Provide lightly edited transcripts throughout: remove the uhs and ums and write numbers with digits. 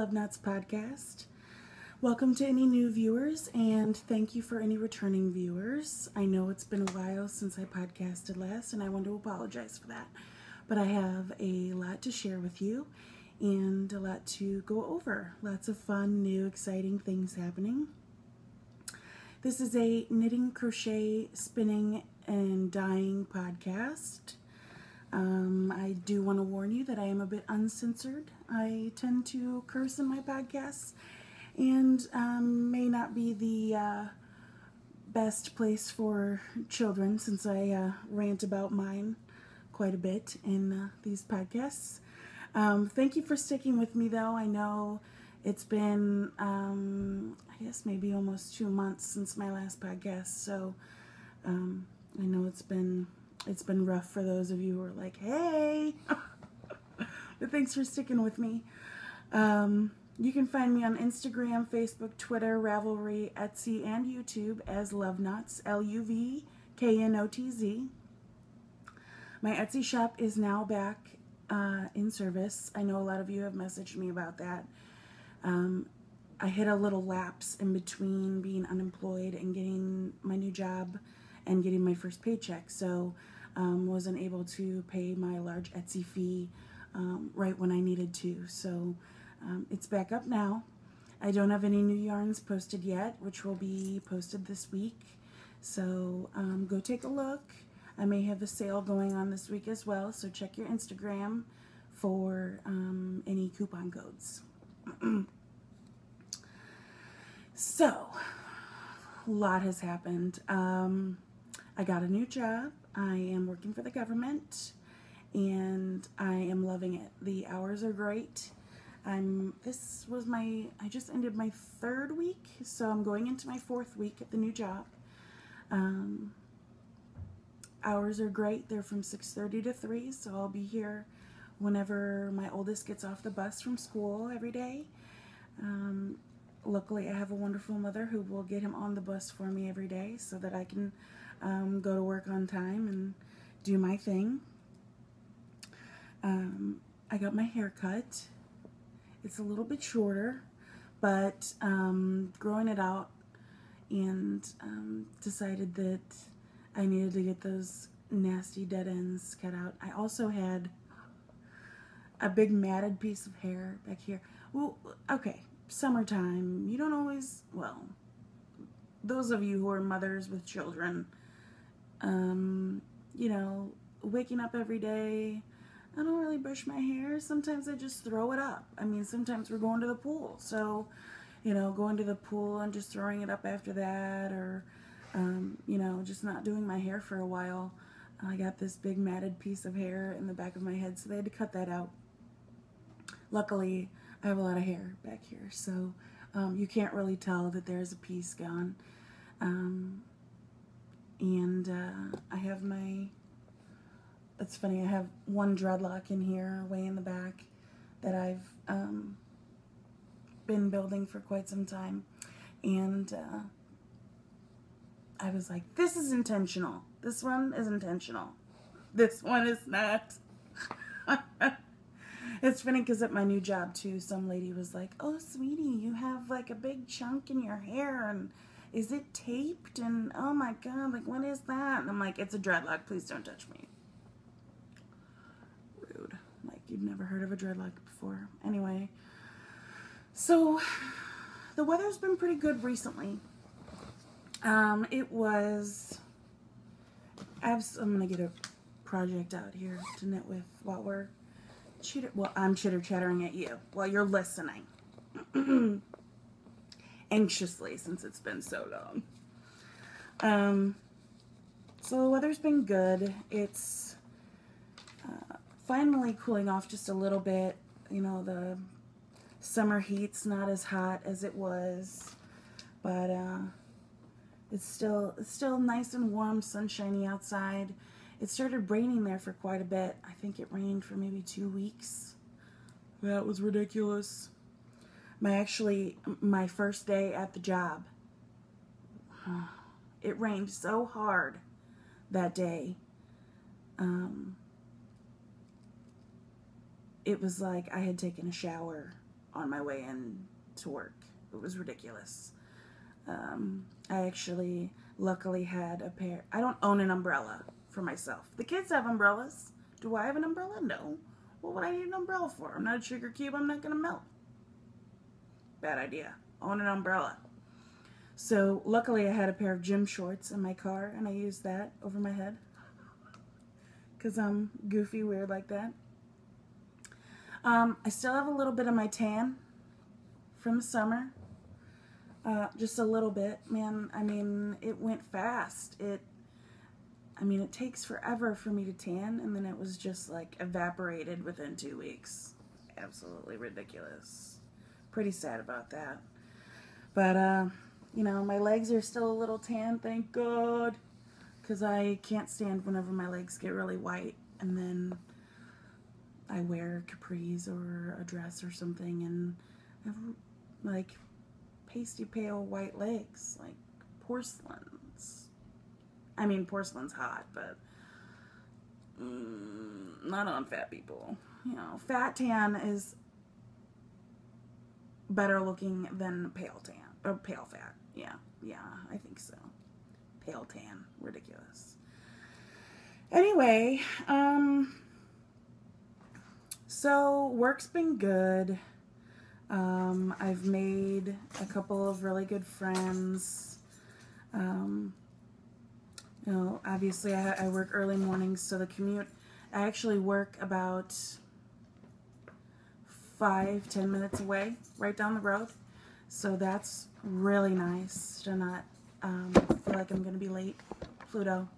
LuvKnotz podcast. Welcome to any new viewers, and thank you for any returning viewers. I know it's been a while since I podcasted last, and I want to apologize for that. But I have a lot to share with you and a lot to go over. Lots of fun, new, exciting things happening. This is a knitting, crochet, spinning, and dyeing podcast. I do want to warn you that I am a bit uncensored. I tend to curse in my podcasts and may not be the best place for children, since I rant about mine quite a bit in these podcasts. Thank you for sticking with me, though. I know it's been, I guess maybe almost 2 months since my last podcast, so I know it's been rough for those of you who are like, hey, but thanks for sticking with me. You can find me on Instagram, Facebook, Twitter, Ravelry, Etsy, and YouTube as LuvKnotz, LuvKnotz. My Etsy shop is now back in service. I know a lot of you have messaged me about that. I hit a little lapse in between being unemployed and getting my new job and getting my first paycheck, so wasn't able to pay my large Etsy fee right when I needed to. So it's back up now. I don't have any new yarns posted yet, which will be posted this week. So go take a look. I may have a sale going on this week as well, so check your Instagram for any coupon codes. So, a lot has happened. I got a new job. I am working for the government, and I am loving it. The hours are great. I just ended my 3rd week, so I'm going into my 4th week at the new job. Hours are great. They're from 6:30 to 3, so I'll be here whenever my oldest gets off the bus from school every day. Luckily, I have a wonderful mother who will get him on the bus for me every day so that I can go to work on time and do my thing. I got my hair cut. It's a little bit shorter, but growing it out, and decided that I needed to get those nasty dead ends cut out. I also had a big matted piece of hair back here. Well, okay, summertime, you don't always, well, those of you who are mothers with children, you know, waking up every day, I don't really brush my hair. Sometimes I just throw it up. I mean, sometimes we're going to the pool, so, you know, going to the pool and just throwing it up after that, or, you know, just not doing my hair for a while. I got this big matted piece of hair in the back of my head, so they had to cut that out. Luckily, I have a lot of hair back here, so you can't really tell that there's a piece gone. And I have it's funny, I have one dreadlock in here way in the back that I've been building for quite some time, and I was like, this is intentional. This one is intentional. This one is not. It's funny because at my new job too, some lady was like, oh sweetie, you have like a big chunk in your hair, and is it taped? And oh my god, like what is that? And I'm like, it's a dreadlock, please don't touch me. Rude. Like you've never heard of a dreadlock before. Anyway, so the weather's been pretty good recently. I'm gonna get a project out here to knit with while we're I'm chitter-chattering at you while you're listening. Anxiously, since it's been so long. So the weather's been good. It's finally cooling off just a little bit. You know, the summer heat's not as hot as it was, but it's still nice and warm, sunshiny outside. It started raining there for quite a bit. I think it rained for maybe 2 weeks. That was ridiculous. My first day at the job, it rained so hard that day. It was like I had taken a shower on my way in to work. It was ridiculous. I actually luckily had a pair. I don't own an umbrella for myself. The kids have umbrellas. Do I have an umbrella? No. What would I need an umbrella for? I'm not a sugar cube. I'm not going to melt. Bad idea. Own an umbrella. So luckily I had a pair of gym shorts in my car, and I used that over my head because I'm goofy, weird like that. I still have a little bit of my tan from the summer. Just a little bit. Man, I mean, it went fast. It takes forever for me to tan, and then it was just like evaporated within 2 weeks. Absolutely ridiculous. Pretty sad about that. But, you know, my legs are still a little tan, thank God, because I can't stand whenever my legs get really white, and then I wear capris or a dress or something, and I have, like, pasty pale white legs, like porcelains. I mean, porcelain's hot, but not on fat people. You know, fat tan is better looking than pale tan, or pale fat. Yeah, I think so. Pale tan, ridiculous. Anyway, so work's been good. I've made a couple of really good friends. You know, obviously I work early mornings, so the commute, I actually work about 5-10 minutes away, right down the road. So that's really nice to not feel like I'm going to be late. Pluto.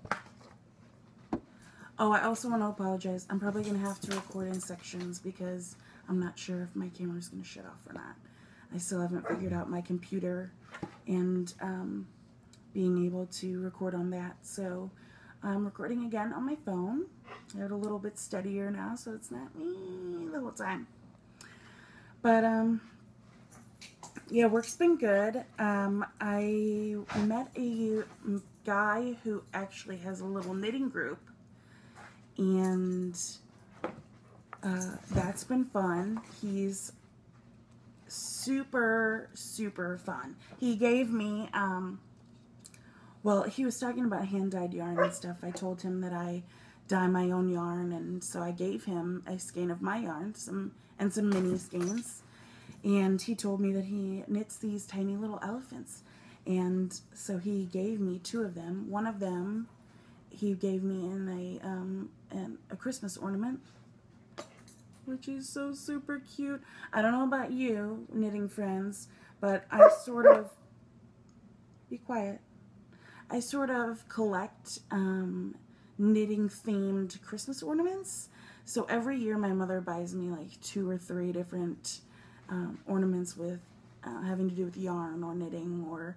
Oh, I also want to apologize. I'm probably going to have to record in sections because I'm not sure if my camera's going to shut off or not. I still haven't figured out my computer and being able to record on that. So I'm recording again on my phone. I have it a little bit steadier now, so it's not me the whole time. But yeah, work's been good. I met a guy who actually has a little knitting group, and that's been fun. He's super, super fun. He gave me, well, he was talking about hand-dyed yarn and stuff. I told him that I dye my own yarn, and so I gave him a skein of my yarn, some mini skeins. And he told me that he knits these tiny little elephants. And so he gave me 2 of them. One of them he gave me in a Christmas ornament, which is so super cute. I don't know about you, knitting friends, but I sort of, be quiet, I sort of collect knitting themed Christmas ornaments. So every year my mother buys me like 2 or 3 different ornaments with having to do with yarn or knitting, or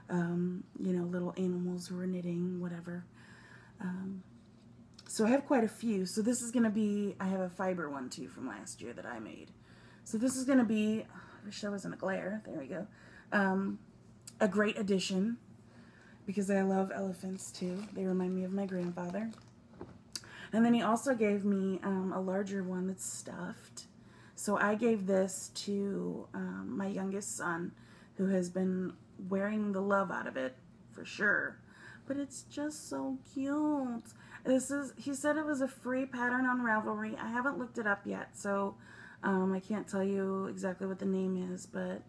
you know, little animals who are knitting, whatever. So I have quite a few. So this is going to be, I have a fiber one too from last year that I made. So this is going to be, I wish I was in a glare, there we go, a great addition, because I love elephants too. They remind me of my grandfather. And then he also gave me a larger one that's stuffed. So I gave this to my youngest son, who has been wearing the love out of it, for sure. But it's just so cute. This is, he said it was a free pattern on Ravelry. I haven't looked it up yet, so I can't tell you exactly what the name is, but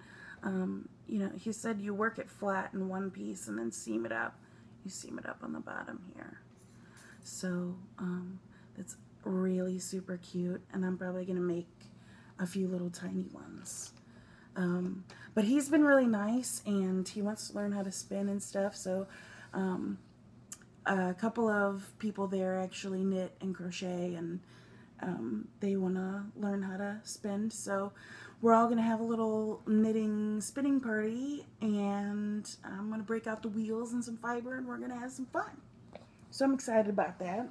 you know, he said you work it flat in one piece and then seam it up. You seam it up on the bottom here. So it's really super cute, and I'm probably gonna make a few little tiny ones. But he's been really nice, and he wants to learn how to spin and stuff, so a couple of people there actually knit and crochet, and they want to learn how to spin, so we're all going to have a little knitting spinning party, and I'm going to break out the wheels and some fiber, and we're going to have some fun. So I'm excited about that.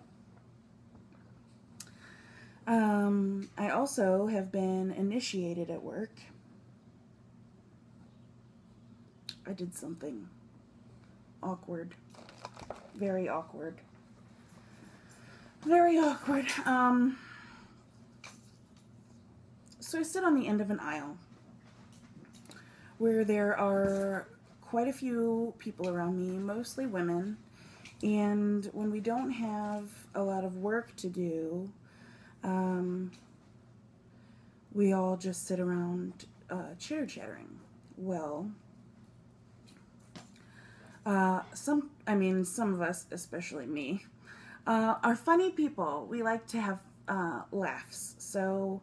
I also have been initiated at work. I did something awkward. Very awkward. Very awkward. So I sit on the end of an aisle, where there are quite a few people around me, mostly women, and when we don't have a lot of work to do, we all just sit around chitter-chattering. Well, some of us, especially me, are funny people. We like to have laughs. So,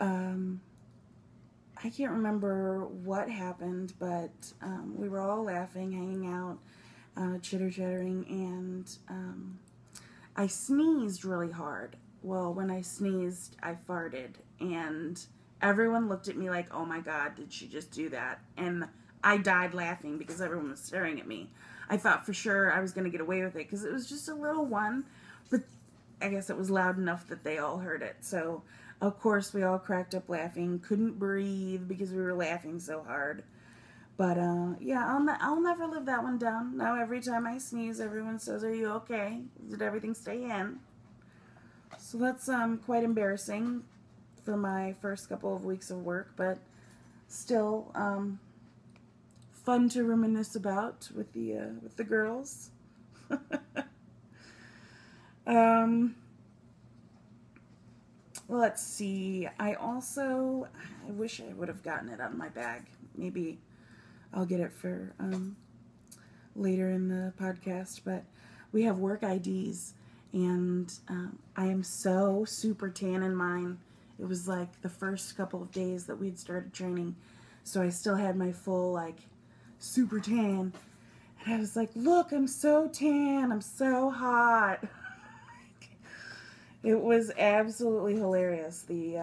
I can't remember what happened, but we were all laughing, hanging out, chitter-chattering, and I sneezed really hard. Well, when I sneezed, I farted, and everyone looked at me like, oh my God, did she just do that? And I died laughing because everyone was staring at me. I thought for sure I was going to get away with it because it was just a little one, but I guess it was loud enough that they all heard it. So, of course, we all cracked up laughing, couldn't breathe because we were laughing so hard. But, yeah, I'll never live that one down. Now every time I sneeze, everyone says, are you okay? Did everything stay in? So that's quite embarrassing for my first couple of weeks of work, but still fun to reminisce about with the girls. Let's see. I wish I would have gotten it out of my bag. Maybe I'll get it for later in the podcast, but we have work IDs, and I am so super tan in mine. It was like the first couple of days that we'd started training, so I still had my full like super tan, and I was like, look, I'm so tan, I'm so hot. It was absolutely hilarious. The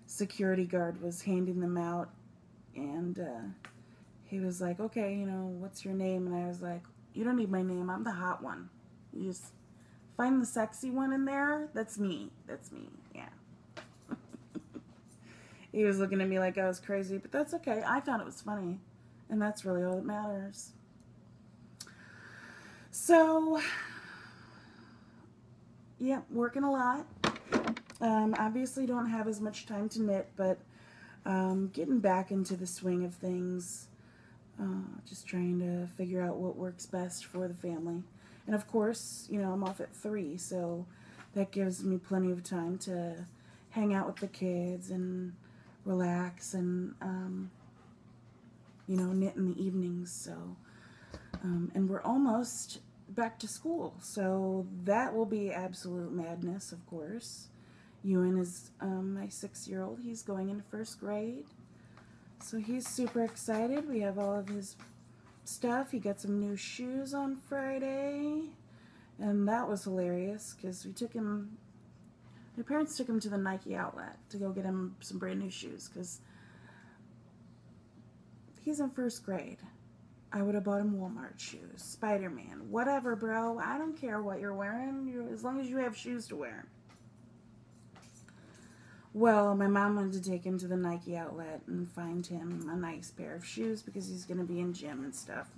security guard was handing them out, and he was like, okay, you know, what's your name? And I was like, you don't need my name, I'm the hot one. You just find the sexy one in there. That's me, yeah. He was looking at me like I was crazy, but that's okay. I thought it was funny, and that's really all that matters. So, yeah, working a lot. Obviously don't have as much time to knit, but getting back into the swing of things. Just trying to figure out what works best for the family. And of course, you know, I'm off at 3, so that gives me plenty of time to hang out with the kids and relax and, you know, knit in the evenings. So, and we're almost back to school, so that will be absolute madness, of course. Ewan is my 6-year-old. He's going into 1st grade, so he's super excited. We have all of his stuff. He got some new shoes on Friday, and that was hilarious because my parents took him to the Nike outlet to go get him some brand new shoes because he's in 1st grade. I would have bought him Walmart shoes, Spider-Man, whatever, bro. I don't care what you're wearing, as long as you have shoes to wear. Well, my mom wanted to take him to the Nike outlet and find him a nice pair of shoes because he's going to be in gym and stuff,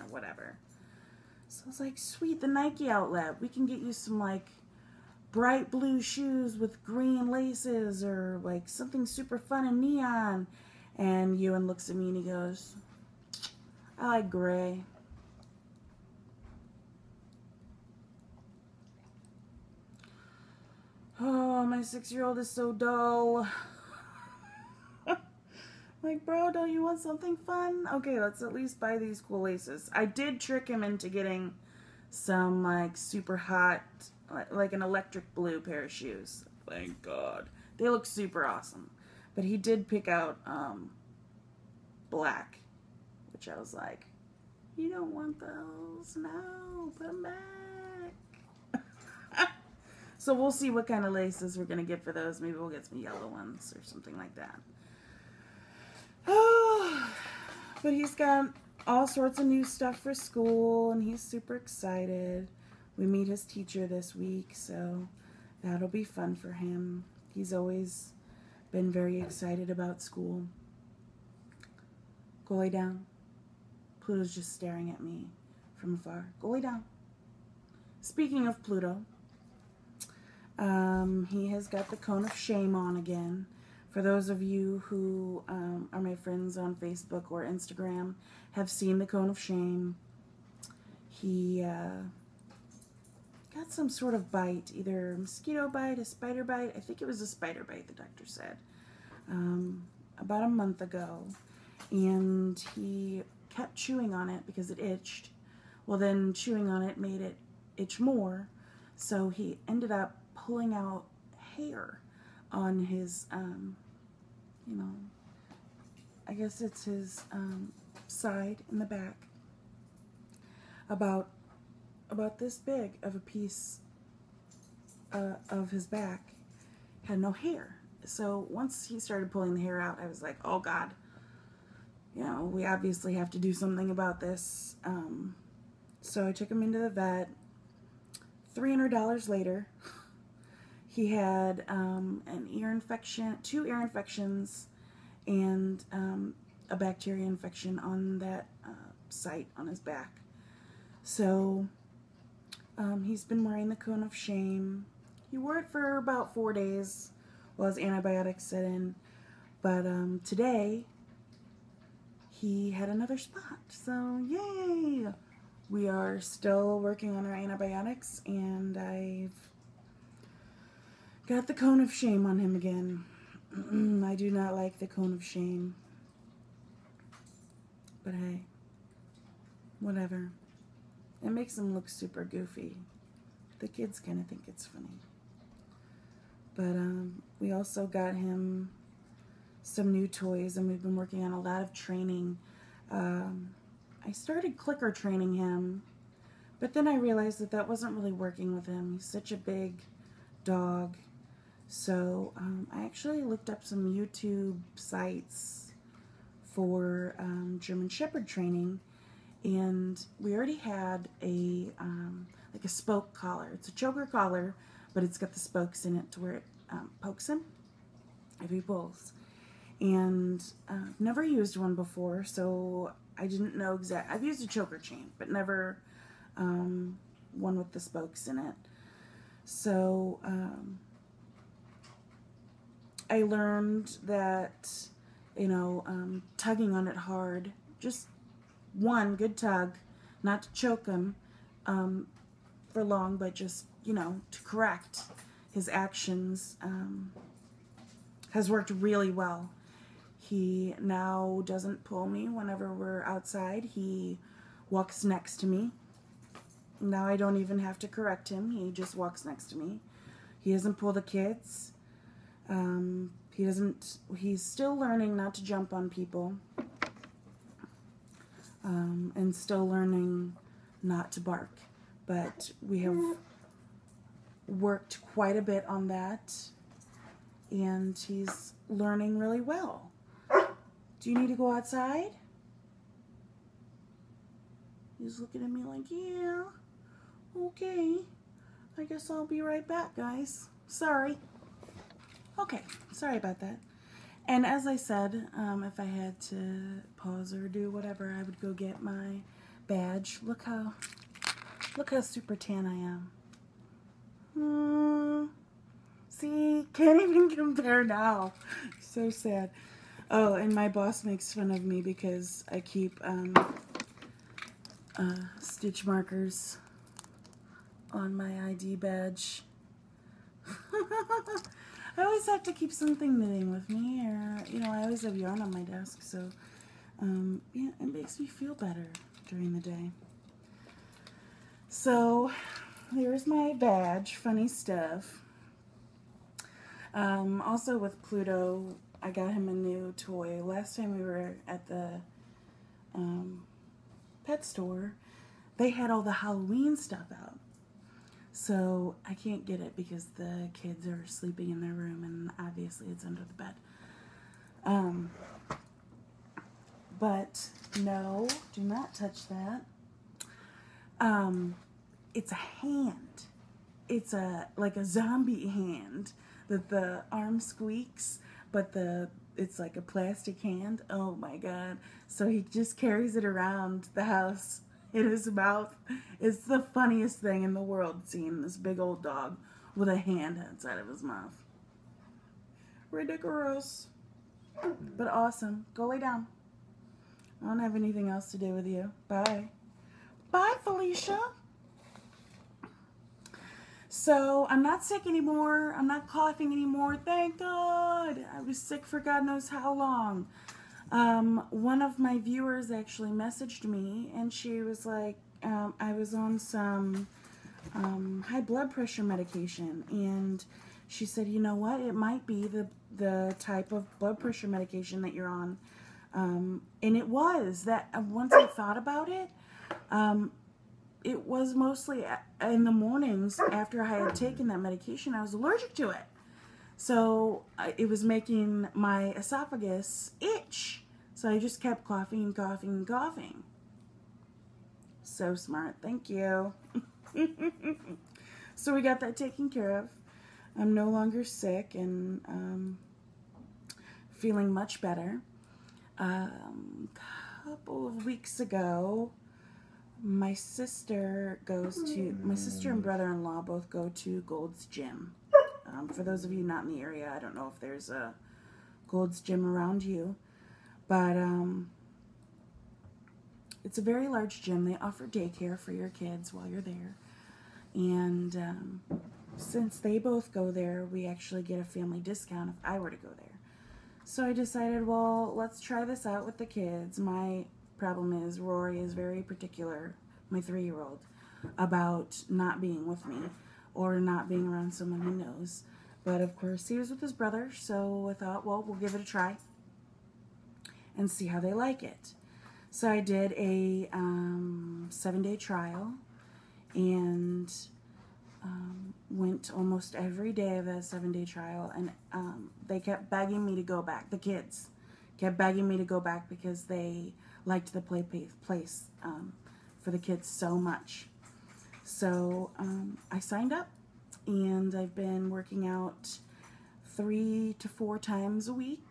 whatever. So I was like, sweet, the Nike outlet. We can get you some, like, bright blue shoes with green laces or, like, something super fun and neon. And Ewan looks at me and he goes, I like gray. Oh, my 6-year-old is so dull. Like, bro, don't you want something fun? Okay, let's at least buy these cool laces. I did trick him into getting some, like, super hot, like an electric blue pair of shoes. Thank God. They look super awesome. But he did pick out black, which I was like, you don't want those. No, put them back. So we'll see what kind of laces we're going to get for those. Maybe we'll get some yellow ones or something like that. Oh, but he's got all sorts of new stuff for school, and he's super excited. We meet his teacher this week, so that'll be fun for him. He's always been very excited about school. Go lay down. Pluto's just staring at me from afar. Go lay down. Speaking of Pluto, he has got the cone of shame on again For those of you who are my friends on Facebook or Instagram, have seen the cone of shame. He got some sort of bite, either a mosquito bite, a spider bite. I think it was a spider bite, the doctor said, about a month ago. And he kept chewing on it because it itched. Well, then chewing on it made it itch more. So he ended up pulling out hair on his, you know, I guess it's his side in the back. About this big of a piece of his back had no hair. So once he started pulling the hair out, I was like, oh God, you know, we obviously have to do something about this. So I took him into the vet. $300 later, he had an ear infection, 2 ear infections, and a bacteria infection on that site on his back. So he's been wearing the cone of shame. He wore it for about 4 days while his antibiotics set in. But today, he had another spot. So, yay! We are still working on our antibiotics, and I've got the cone of shame on him again. I do not like the cone of shame. But hey, whatever. It makes him look super goofy. The kids kind of think it's funny. But we also got him some new toys, and we've been working on a lot of training. I started clicker training him, but then I realized that that wasn't really working with him. He's such a big dog. So I actually looked up some YouTube sites for German Shepherd training, and we already had a like a spoke collar. It's a choker collar, but it's got the spokes in it to where it pokes him if he pulls. And never used one before, so I didn't know exactly. I've used a choker chain, but never one with the spokes in it. So I learned that, you know, tugging on it hard, just one good tug, not to choke him for long, but just, you know, to correct his actions, has worked really well. He now doesn't pull me whenever we're outside. He walks next to me. Now I don't even have to correct him. He just walks next to me. He doesn't pull the kids. He's still learning not to jump on people. And still learning not to bark. But we have worked quite a bit on that. And he's learning really well. Do you need to go outside? He's looking at me like, yeah, okay. I guess I'll be right back, guys. Sorry. Okay, sorry about that. And as I said, if I had to pause or do whatever, I would go get my badge. Look how super tan I am. See, can't even compare now. So sad. Oh, and my boss makes fun of me because I keep stitch markers on my ID badge. I always have to keep something knitting with me, or, you know, I always have yarn on my desk, so, yeah, it makes me feel better during the day. So, there's my badge, funny stuff. Also with Pluto, I got him a new toy. Last time we were at the pet store, they had all the Halloween stuff out. So I can't get it because the kids are sleeping in their room, and obviously it's under the bed. But no, do not touch that. It's a hand. It's like a zombie hand that the arm squeaks, but it's like a plastic hand. Oh my God. So he just carries it around the house in his mouth. It's the funniest thing in the world, seeing this big old dog with a hand outside of his mouth. ridiculous. But awesome. Go lay down. I don't have anything else to do with you. Bye. Bye, Felicia. So, I'm not sick anymore. I'm not coughing anymore. Thank God. I was sick for God knows how long. One of my viewers actually messaged me, and she was like, I was on some high blood pressure medication, and she said, you know what, it might be the type of blood pressure medication that you're on. And it was that once I thought about it, it was mostly in the mornings after I had taken that medication, I was allergic to it. So it was making my esophagus itch. So I just kept coughing and coughing and coughing. So smart. Thank you. So we got that taken care of. I'm no longer sick and feeling much better. A couple of weeks ago, my sister and brother-in-law both go to Gold's Gym. For those of you not in the area, I don't know if there's a Gold's Gym around you, but it's a very large gym. They offer daycare for your kids while you're there. And since they both go there, we actually get a family discount if I were to go there. So I decided, well, let's try this out with the kids. My problem is Rory is very particular, my 3-year-old, about not being with me or not being around someone he knows. But of course, he was with his brother, so I thought, well, we'll give it a try and see how they like it. So I did a 7-day trial and went almost every day of that 7-day trial, and they kept begging me to go back. The kids kept begging me to go back because they liked the place for the kids so much. So I signed up, and I've been working out 3 to 4 times a week,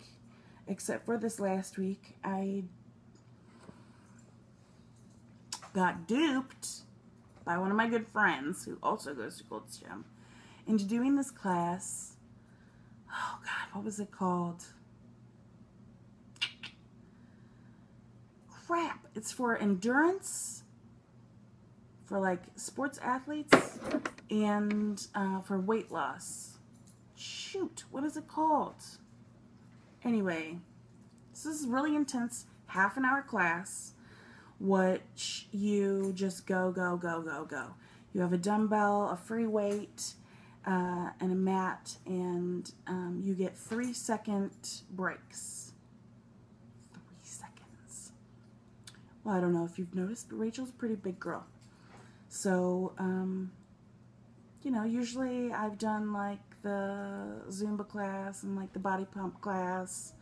except for this last week. I got duped by one of my good friends who also goes to Gold's Gym into doing this class. Oh God, what was it called? Crap. It's for endurance, for like sports athletes, and for weight loss. Shoot, what is it called? Anyway, this is really intense, half-an-hour class, which you just go. You have a dumbbell, a free weight, and a mat, and you get 3-second breaks. 3 seconds. Well, I don't know if you've noticed, but Rachel's a pretty big girl. So, you know, usually I've done like the Zumba class and like the body pump class,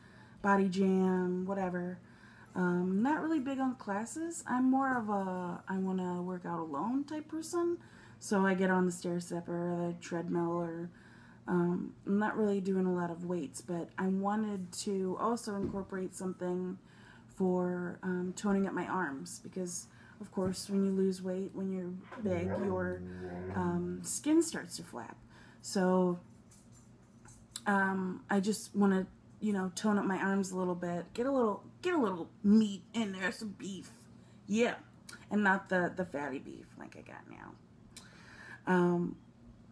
body jam, whatever. Not really big on classes. I'm more of a I want to work out alone type person. So I get on the stair step or the treadmill, or I'm not really doing a lot of weights, but I wanted to also incorporate something for toning up my arms, because of course when you lose weight, when you're big, your skin starts to flap. So I just want to, you know, tone up my arms a little bit, get a little meat in there, some beef, yeah, and not the fatty beef like I got now.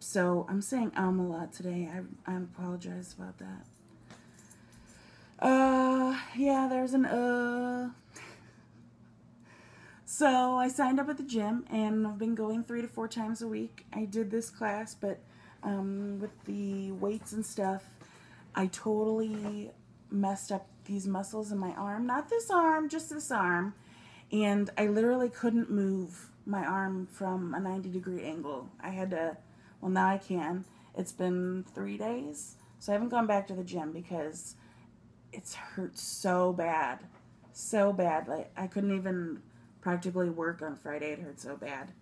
So I'm saying a lot today. I apologize about that. Yeah, there's an So I signed up at the gym, and I've been going 3 to 4 times a week. I did this class, but with the weights and stuff, I totally messed up these muscles in my arm. Not this arm, just this arm. And I literally couldn't move my arm from a 90-degree angle. I had to, well, now I can. It's been 3 days, so I haven't gone back to the gym because it's hurt so bad. So bad. Like, I couldn't even practically work on Friday. It hurt so bad.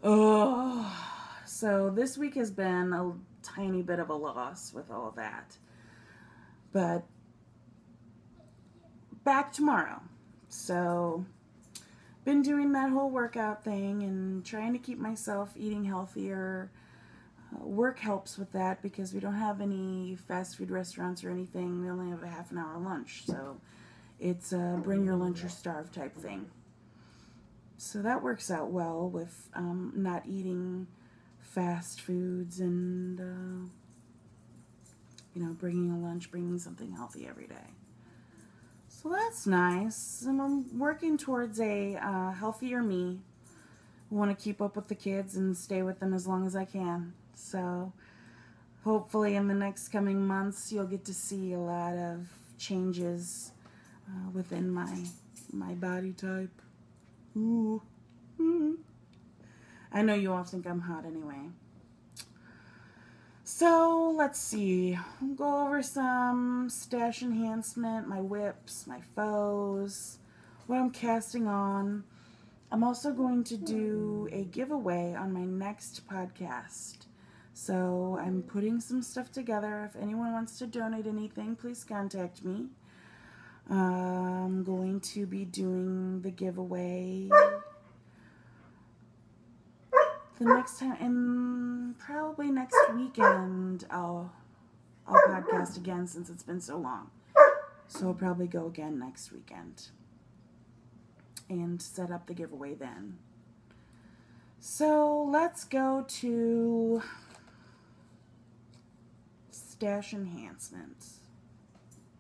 Oh, so this week has been a tiny bit of a loss with all that. But back tomorrow. So been doing that whole workout thing and trying to keep myself eating healthier. Work helps with that because we don't have any fast food restaurants or anything. We only have a half an hour lunch, so it's a bring your lunch or starve type thing. So that works out well with not eating fast foods and, you know, bringing a lunch, bringing something healthy every day. So that's nice. And I'm working towards a healthier me. I want to keep up with the kids and stay with them as long as I can. So hopefully in the next coming months you'll get to see a lot of changes within my body type. Ooh. I know you all think I'm hot anyway. So let's see. We'll go over some stash enhancement, my whips, my faux, what I'm casting on. I'm also going to do a giveaway on my next podcast. So I'm putting some stuff together. If anyone wants to donate anything, please contact me. I'm going to be doing the giveaway the next time, and probably next weekend I'll podcast again since it's been so long. So I'll probably go again next weekend and set up the giveaway then. So let's go to stash enhancements.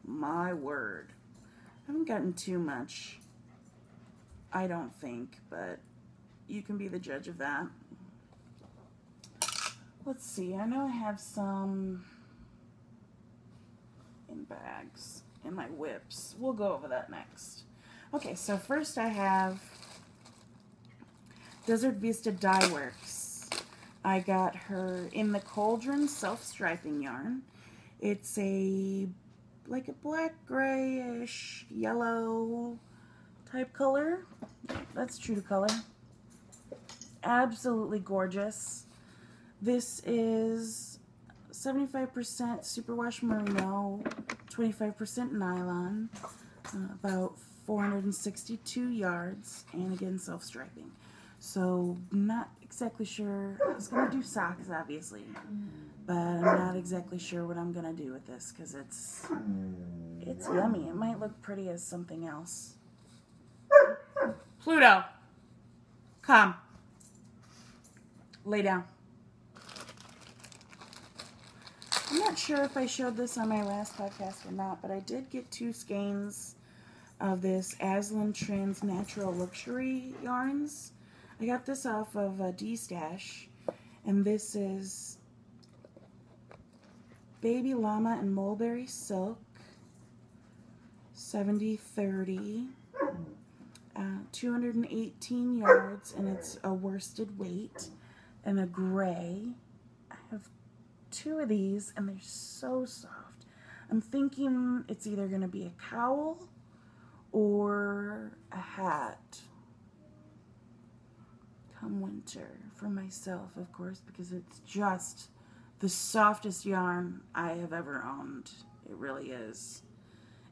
My word. I haven't gotten too much, I don't think, but you can be the judge of that. Let's see, I know I have some in bags in my whips. We'll go over that next. Okay, so first I have Desert Vista Dye Works. I got her in the Cauldron self-striping yarn. It's like a black grayish yellow type color. That's true to color. Absolutely gorgeous. This is 75% superwash merino, 25% nylon, about 462 yards, and again self-striping. So not exactly sure. I was going to do socks, obviously, but I'm not exactly sure what I'm going to do with this because it's yummy. It might look pretty as something else. Pluto, come. Lay down. I'm not sure if I showed this on my last podcast or not, but I did get 2 skeins of this Aslan Trans Natural Luxury yarns. I got this off of D-Stash, and this is Baby Llama and Mulberry Silk, 70/30, 218 yards, and it's a worsted weight, and a gray. I have 2 of these, and they're so soft. I'm thinking it's either going to be a cowl or a hat come winter for myself, of course, because it's just the softest yarn I have ever owned. It really is.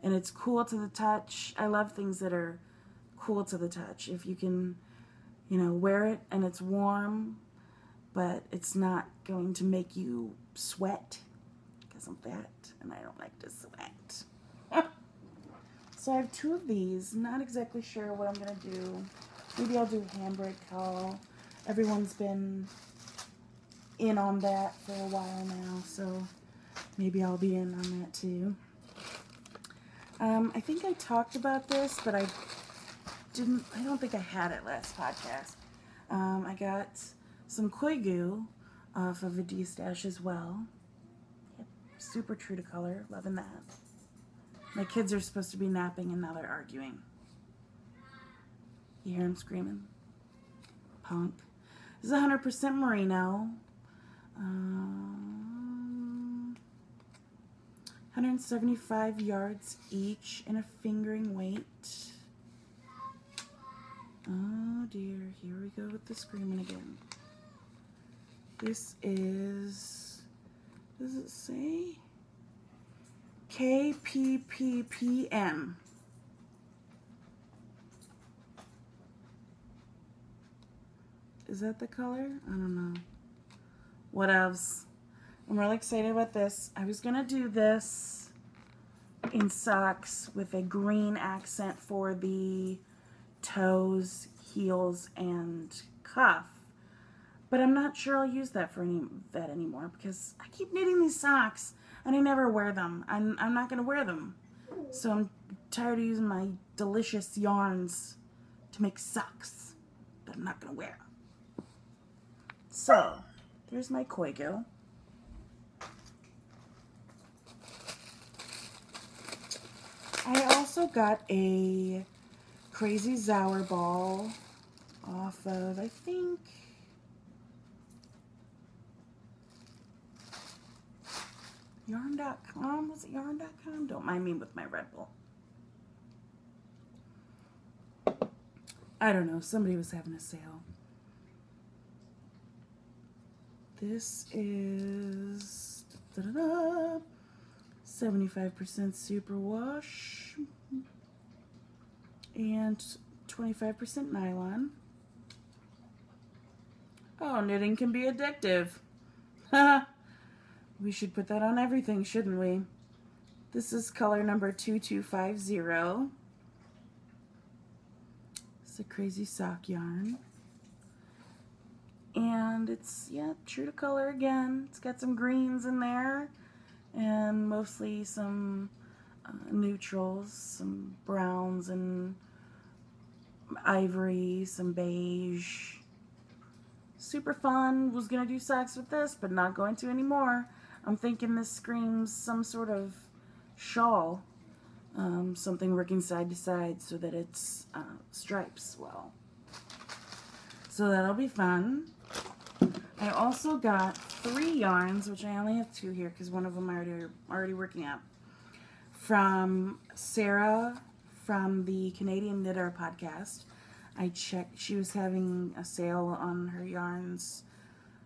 And it's cool to the touch. I love things that are cool to the touch. If you can, you know, wear it and it's warm, but it's not going to make you sweat, because I'm fat and I don't like to sweat. So I have 2 of these. Not exactly sure what I'm going to do. Maybe I'll do handbraid cowl. Everyone's been in on that for a while now, so maybe I'll be in on that too. I think I talked about this, but I don't think I had it last podcast. I got some koi goo off of a D-Stash as well. Yep, super true to color. Loving that. My kids are supposed to be napping and now they're arguing. You hear them screaming? Punk. This is 100% merino. 175 yards each in a fingering weight. Oh dear, here we go with the screaming again. This is, does it say? KPPPM. Is that the color? I don't know. Whatevs. I'm really excited about this. I was going to do this in socks with a green accent for the toes, heels, and cuff. But I'm not sure I'll use that for that anymore because I keep knitting these socks and I never wear them. I'm not going to wear them. So I'm tired of using my delicious yarns to make socks that I'm not going to wear. So, there's my Koigo. I also got a Crazy Zower ball off of, I think, yarn.com. Was it yarn.com? Don't mind me with my Red Bull. I don't know. Somebody was having a sale. This is 75% superwash and 25% nylon. Oh, knitting can be addictive. We should put that on everything, shouldn't we? This is color number 2250. It's a Crazy Sock yarn. And it's, yeah, true to color again. It's got some greens in there and mostly some neutrals, some browns and ivory, some beige. Super fun. Was going to do socks with this, but not going to anymore. I'm thinking this screams some sort of shawl. Something working side to side so that it's stripes well. So that'll be fun. I also got 3 yarns, which I only have 2 here because one of them I'm already working up. From Sarah from the Canadian Knitter podcast. I checked, she was having a sale on her yarns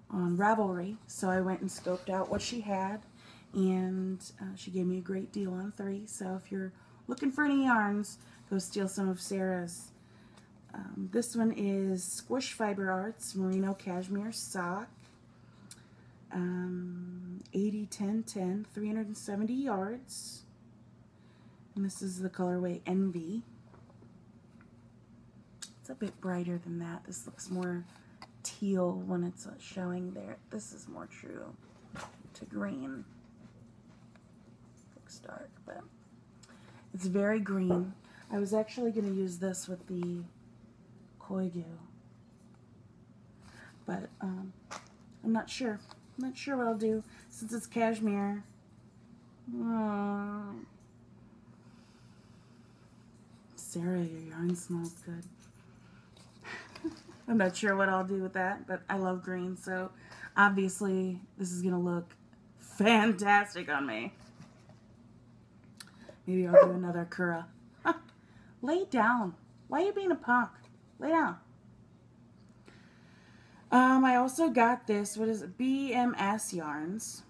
on Ravelry, so I went and scoped out what she had, and she gave me a great deal on 3. So if you're looking for any yarns, go steal some of Sarah's. This one is Squish Fiber Arts Merino Cashmere Sock, 80-10-10, 370 yards, and this is the colorway Envy. It's a bit brighter than that. This looks more teal when it's showing there. This is more true to green. Looks dark, but it's very green. I was actually going to use this with the Koigo, but I'm not sure. I'm not sure what I'll do since it's cashmere. Sarah, your yarn smells good. I'm not sure what I'll do with that, but I love green, so obviously this is going to look fantastic on me. Maybe I'll do another Kuura. Lay down. Why are you being a punk? Lay down. I also got this, what is it? BMS yarns.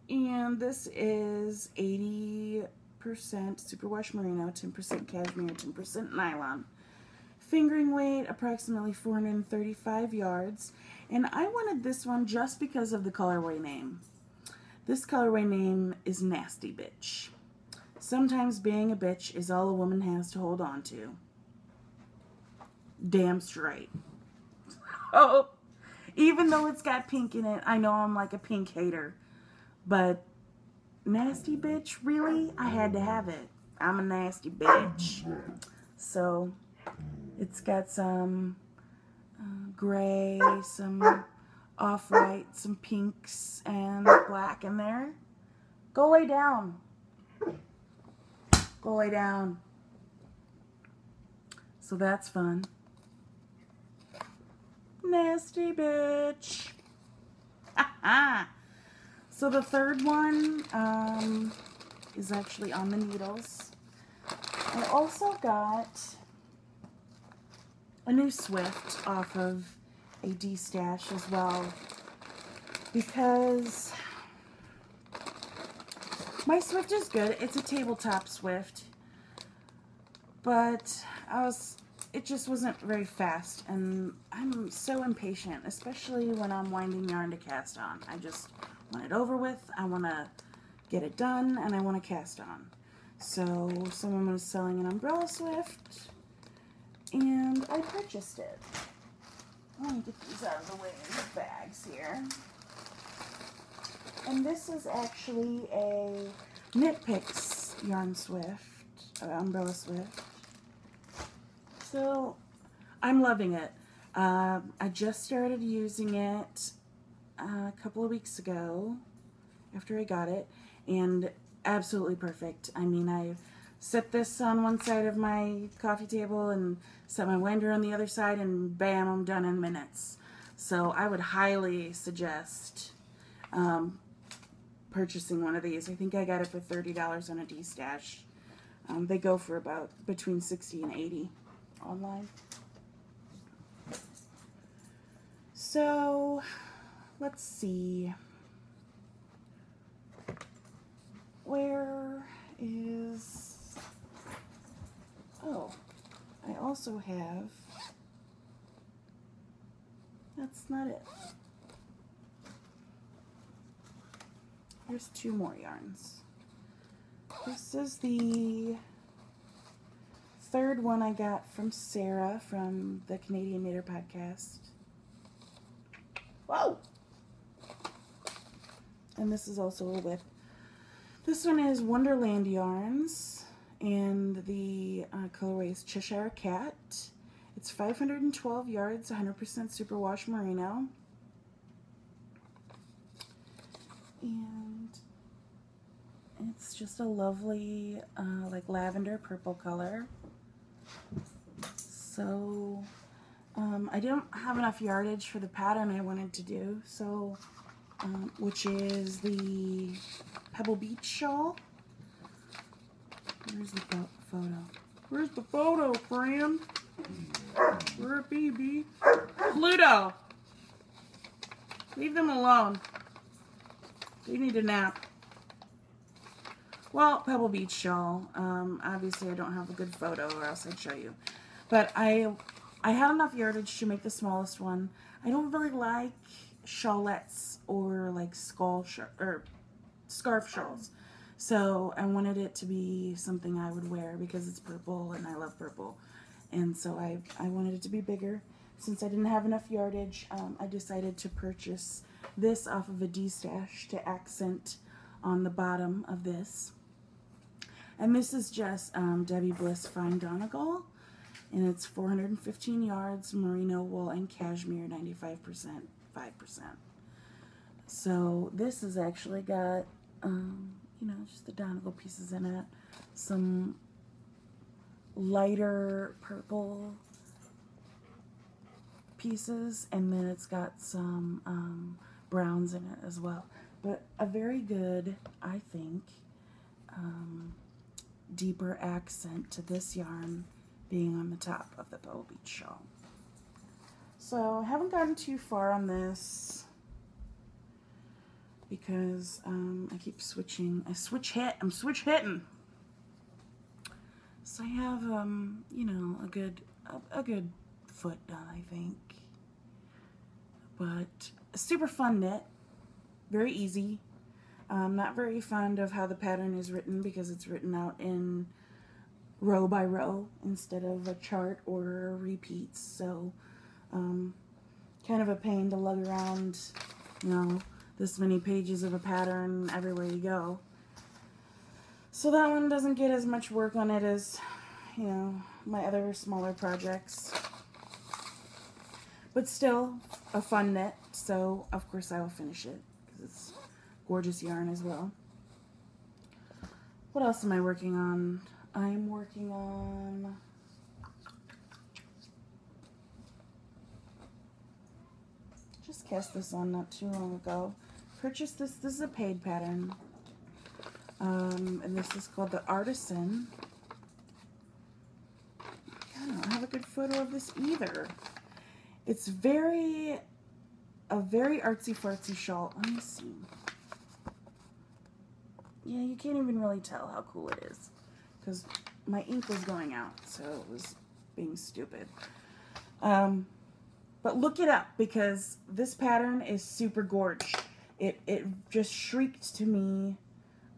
And this is 80% superwash merino, 10% cashmere, 10% nylon. Fingering weight, approximately 435 yards. And I wanted this one just because of the colorway name. This colorway name is Nasty Bitch. Sometimes being a bitch is all a woman has to hold on to. Damn straight. Oh, even though it's got pink in it, I know I'm like a pink hater. But Nasty Bitch, really? I had to have it. I'm a nasty bitch. So it's got some gray, some off-white, some pinks, and black in there. Go lay down. Go lay down. So that's fun. Nasty bitch. So the third one is actually on the needles. I also got a new Swift off of a D-stash as well, because my Swift is good. It's a tabletop Swift, but I was it just wasn't very fast, and I'm so impatient, especially when I'm winding yarn to cast on. I just want it over with, I want to get it done, and I want to cast on. So someone was selling an umbrella swift, and I purchased it. Let me get these out of the way in the bags here. And this is actually a Knit Picks yarn swift, umbrella swift. So I'm loving it. I just started using it a couple of weeks ago after I got it, and absolutely perfect. I mean, I set this on one side of my coffee table and set my winder on the other side, and bam, I'm done in minutes. So I would highly suggest purchasing one of these. I think I got it for $30 on a D-Stash. They go for about between $60 and $80 online. So let's see. Where is... Oh, I also have... That's not it. Here's two more yarns. This is the third one I got from Sarah from the Canadian Knitter Podcast. Whoa! And this is also a whip. This one is Wonderland Yarns, and the colorway is Cheshire Cat. It's 512 yards, 100% superwash merino. And it's just a lovely, like lavender purple color. So, I don't have enough yardage for the pattern I wanted to do, so, which is the Pebble Beach shawl. Where's the photo? Where's the photo, friend? Where it be? Pluto! Leave them alone. They need a nap. Well, Pebble Beach shawl. Obviously I don't have a good photo or else I'd show you. But I had enough yardage to make the smallest one. I don't really like shawlettes or like scarf shawls. So I wanted it to be something I would wear because it's purple and I love purple. And so I wanted it to be bigger. Since I didn't have enough yardage, I decided to purchase this off of a D-Stash to accent on the bottom of this. And this is just Debbie Bliss Fine Donegal, and it's 415 yards, merino wool and cashmere, 95%, 5%. So this has actually got, you know, just the Donegal pieces in it, some lighter purple pieces, and then it's got some browns in it as well. But a very good, I think, deeper accent to this yarn being on the top of the Pebble Beach shawl. So I haven't gotten too far on because I keep switching. I'm switch hitting. So I have you know, a good foot done, I think. But a super fun knit, very easy. I'm not very fond of how the pattern is written because it's written out in row by row instead of a chart or repeats. So kind of a pain to lug around, you know, this many pages of a pattern everywhere you go. So that one doesn't get as much work on it as, you know, my other smaller projects. But still a fun knit, so of course I will finish it because it's gorgeous yarn as well. What else am I working on? I'm working on just cast this on not too long ago. Purchased this. This is a paid pattern. And this is called the Artisan. I don't have a good photo of this either. It's a very artsy fartsy shawl. Let me see. Yeah, you can't even really tell how cool it is because my ink was going out, so it was being stupid. But look it up because this pattern is super gorge. It just shrieked to me,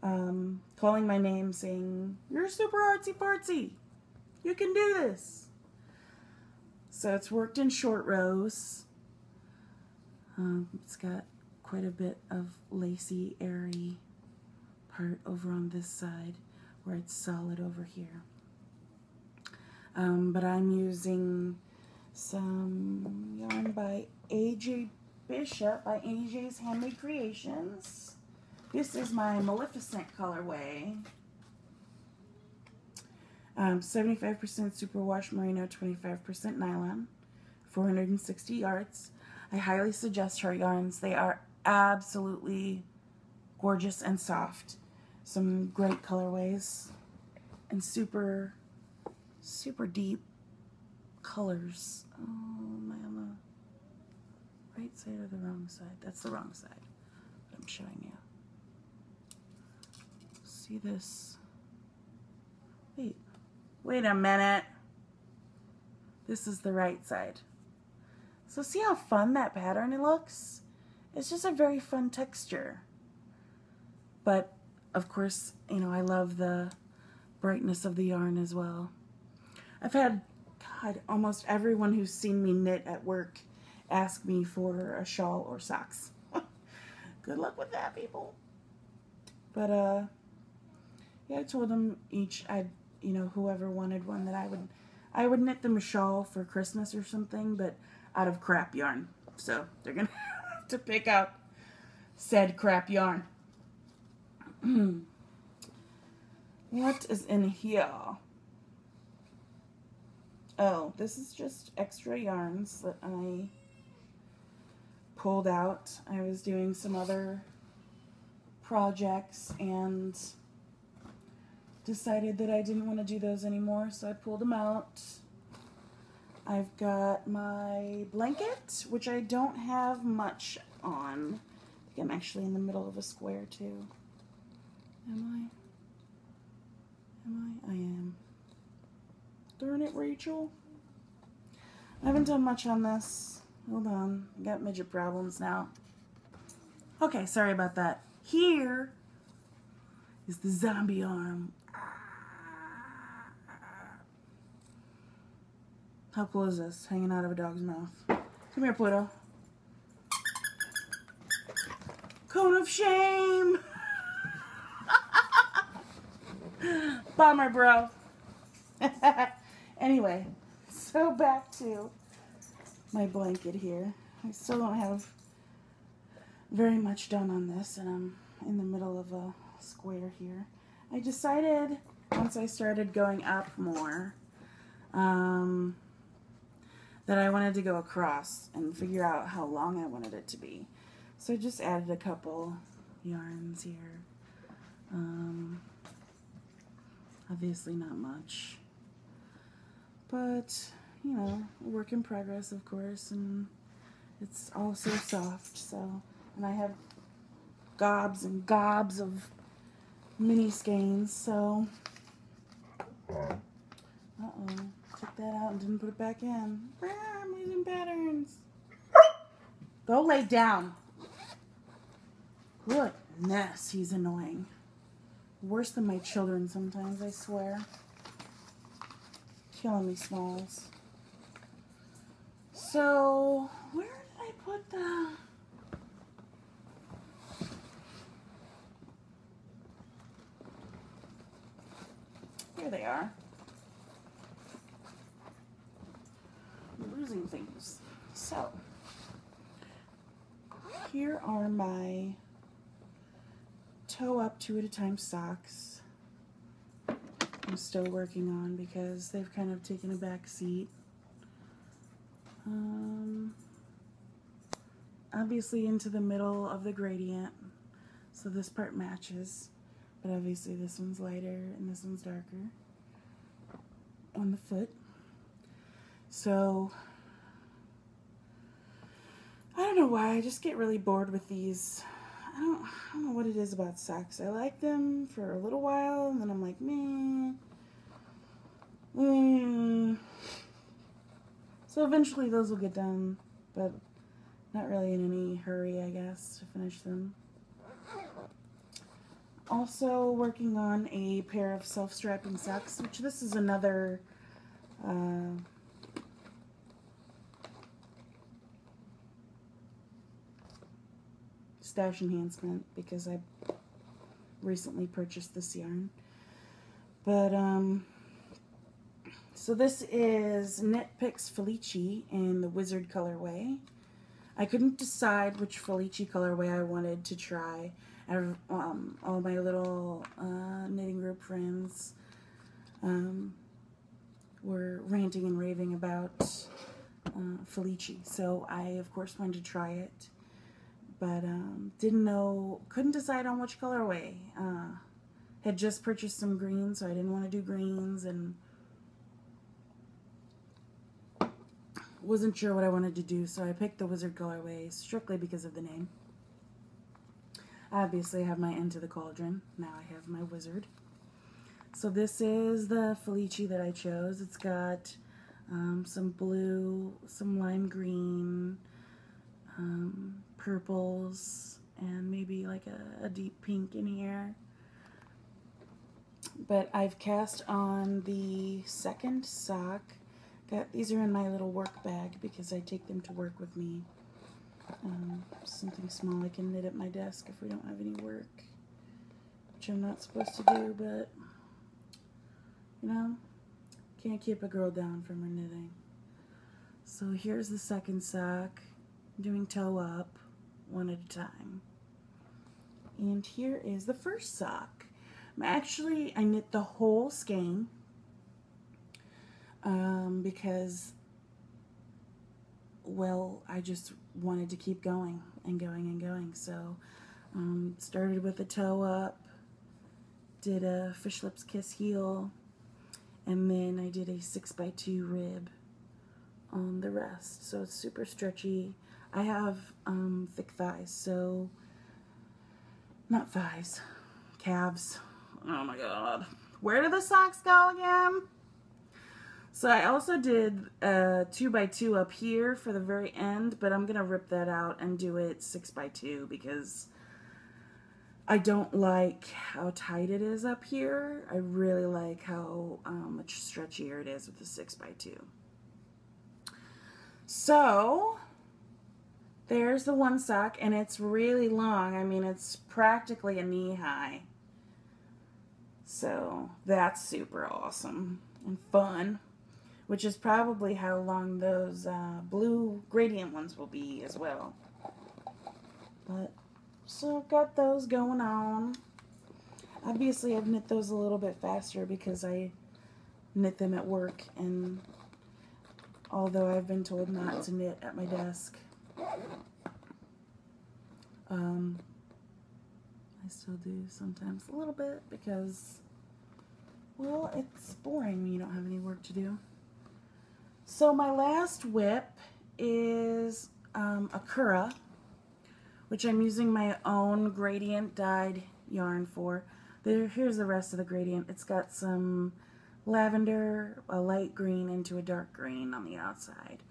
calling my name, saying, "You're super artsy fartsy. You can do this." So it's worked in short rows. It's got quite a bit of lacy, airy part over on this side where it's solid over here. But I'm using some yarn by AJ Bishop, by AJ's Handmade Creations. This is my Maleficent colorway. 75% superwash merino, 25% nylon, 460 yards. I highly suggest her yarns. They are absolutely gorgeous and soft. Some great colorways and super deep colors. Oh, am I on the right side or the wrong side? That's the wrong side, but I'm showing you. See this? Wait a minute. This is the right side. So see how fun that pattern looks? It's just a very fun texture. But of course, you know, I love the brightness of the yarn as well. I've had, God, almost everyone who's seen me knit at work ask me for a shawl or socks. Good luck with that, people. But yeah, I told them each, you know, whoever wanted one, that I would knit them a shawl for Christmas or something, but out of crap yarn. So they're gonna have to pick out said crap yarn. What is in here? Oh, this is just extra yarns that I pulled out. I was doing some other projects and decided that I didn't want to do those anymore, so I pulled them out. I've got my blanket, which I don't have much on. I think I'm actually in the middle of a square too. Am I? I am. Darn it, Rachel. I haven't done much on this. Hold on. I got midget problems now. Okay, sorry about that. Here is the zombie arm. How cool is this? Hanging out of a dog's mouth. Come here, Pluto. Cone of shame! Bummer, bro. Anyway, so back to my blanket here. I still don't have very much done on this, and I'm in the middle of a square here. I decided, once I started going up more, that I wanted to go across and figure out how long I wanted it to be. So I just added a couple yarns here. Obviously not much, but you know, a work in progress, of course, and it's all so soft. So, and I have gobs and gobs of mini skeins. So, took that out and didn't put it back in. I'm losing patterns. Go lay down. Goodness, he's annoying. Worse than my children sometimes, I swear. Killing me, Smalls. So, where did I put the... Here they are. I'm losing things. So, here are my toe up 2 at a time socks. I'm still working on because they've kind of taken a back seat. Obviously into the middle of the gradient, so this part matches, but obviously this one's lighter and this one's darker on the foot. So I don't know why, I just get really bored with these. I don't know what it is about socks. I like them for a little while, and then I'm like, meh. So eventually those will get done, but not really in any hurry, I guess, to finish them. Also working on a pair of self-strapping socks, which this is another stash enhancement because I recently purchased this yarn. But so this is Knit Picks Felici in the Wizard colorway. I couldn't decide which Felici colorway I wanted to try. All my little knitting group friends were ranting and raving about Felici, so I of course wanted to try it, but couldn't decide on which colorway. Had just purchased some greens, so I didn't want to do greens, and wasn't sure what I wanted to do, so I picked the Wizard colorway strictly because of the name. Obviously I have my Into the Cauldron. Now I have my Wizard. So this is the Felici that I chose. It's got some blue, some lime green, purples, and maybe like a deep pink in here. But I've cast on the second sock. These are in my little work bag because I take them to work with me. Something small I can knit at my desk if we don't have any work, which I'm not supposed to do, but you know, can't keep a girl down from her knitting. So here's the second sock. I'm doing toe up one at a time. And here is the first sock. I knit the whole skein because, well, I just wanted to keep going and going and going. So started with a toe up, did a fish lips kiss heel, and then I did a 6x2 rib on the rest. So it's super stretchy. I have thick thighs, so not thighs, calves. Oh my god, where do the socks go again? So I also did a 2x2 up here for the very end, but I'm gonna rip that out and do it 6x2 because I don't like how tight it is up here. I really like how much stretchier it is with the 6x2. So there's the one sock, and it's really long. I mean, it's practically a knee high. So that's super awesome and fun, which is probably how long those blue gradient ones will be as well. But so I've got those going on. Obviously I've knit those a little bit faster because I knit them at work, and although I've been told not to knit at my desk, I still do sometimes a little bit because, well, it's boring when you don't have any work to do. So my last whip is a Kuura, which I'm using my own gradient dyed yarn for. Here's the rest of the gradient. It's got some lavender, a light green into a dark green on the outside.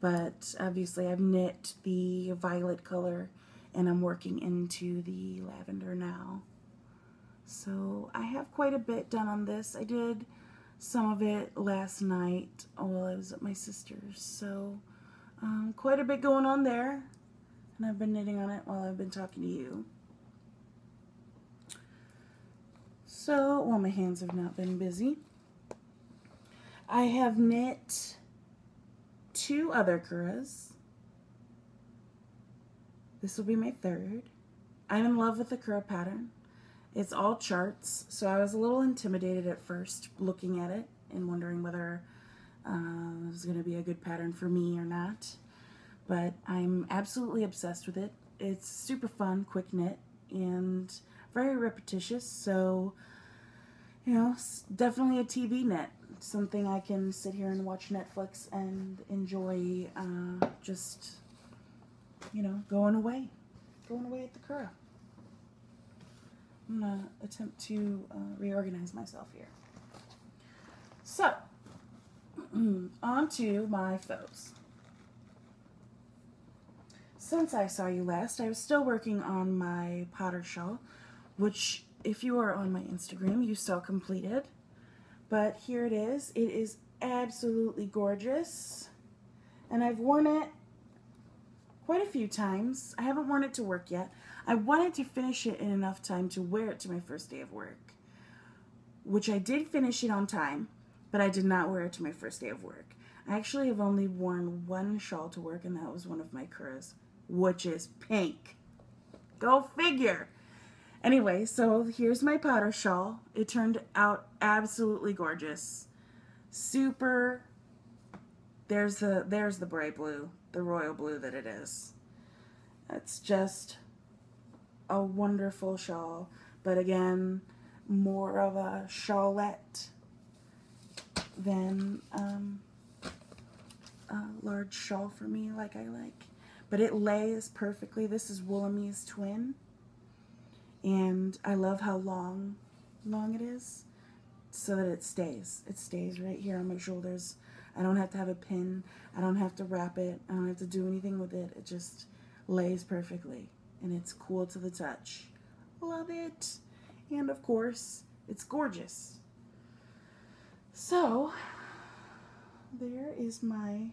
But obviously I've knit the violet color and I'm working into the lavender now. So I have quite a bit done on this. I did some of it last night while I was at my sister's. So quite a bit going on there. And I've been knitting on it while I've been talking to you. So, well, my hands have not been busy. I have knit 2 other Kuuras. This will be my 3rd. I'm in love with the Kuura pattern. It's all charts, so I was a little intimidated at first looking at it and wondering whether it was going to be a good pattern for me or not. But I'm absolutely obsessed with it. It's super fun, quick knit, and very repetitious, so, you know, it's definitely a TV knit. Something I can sit here and watch Netflix and enjoy just, you know, going away at the Kuura. I'm going to attempt to reorganize myself here. So, On to my faux. Since I saw you last, I was still working on my Potter shawl, which, if you are on my Instagram, you saw completed. But here it is. It is absolutely gorgeous. And I've worn it quite a few times. I haven't worn it to work yet. I wanted to finish it in enough time to wear it to my first day of work, which I did finish it on time, but I did not wear it to my first day of work. I actually have only worn one shawl to work, and that was one of my Kuura's, which is pink. Go figure. Anyway, so here's my Potter shawl. It turned out absolutely gorgeous. Super. There's the bright blue, the royal blue that it is. It's just a wonderful shawl, but again, more of a shawlette than a large shawl for me like I like. But it lays perfectly. This is Woollamy's twin. And I love how long it is, so that it stays. It stays right here on my shoulders. I don't have to have a pin. I don't have to wrap it. I don't have to do anything with it. It just lays perfectly. And it's cool to the touch. Love it. And of course, it's gorgeous. So, there is my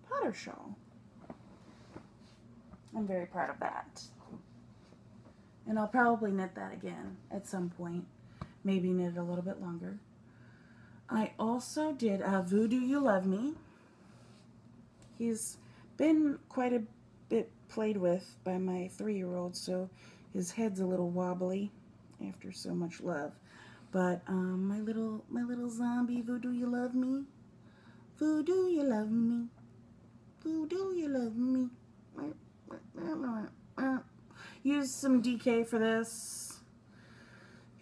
Potter shawl. I'm very proud of that. And I'll probably knit that again at some point. Maybe knit it a little bit longer. I also did Voodoo You Love Me. He's been quite a bit played with by my 3-year-old, so his head's a little wobbly after so much love. But my little zombie, Voodoo You Love Me. Voodoo You Love Me. Voodoo You Love Me. Used some DK for this.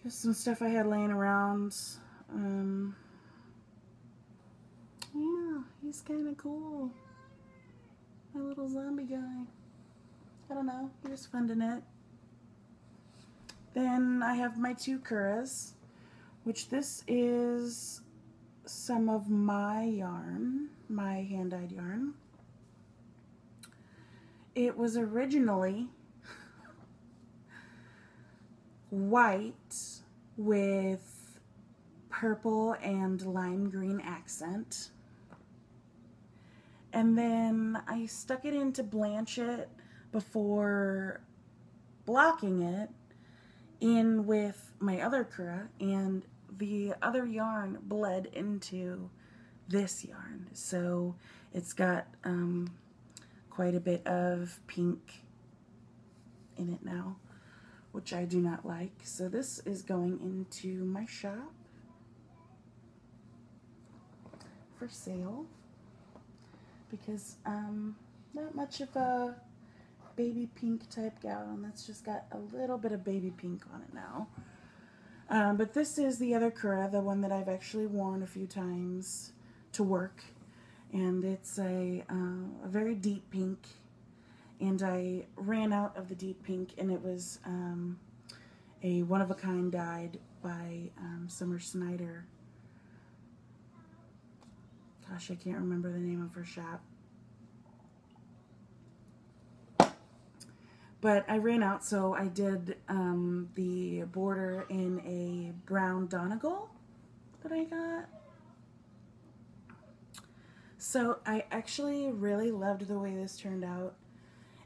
Just some stuff I had laying around. Yeah, he's kind of cool. My little zombie guy. I don't know. He was fun to knit. Then I have my 2 Kuuras, which this is some of my yarn, my hand-dyed yarn. It was originally white with purple and lime green accent. And then I stuck it in to blanch it before blocking it in with my other Kuura, and the other yarn bled into this yarn. So it's got quite a bit of pink in it now, which I do not like. So this is going into my shop for sale because not much of a baby pink type gown. That's just got a little bit of baby pink on it now. But this is the other Kuura, the one that I've actually worn a few times to work, and it's a very deep pink. And I ran out of the deep pink, and it was a one-of-a-kind dyed by Summer Snyder. Gosh, I can't remember the name of her shop. But I ran out, so I did the border in a brown Donegal that I got. So I actually really loved the way this turned out.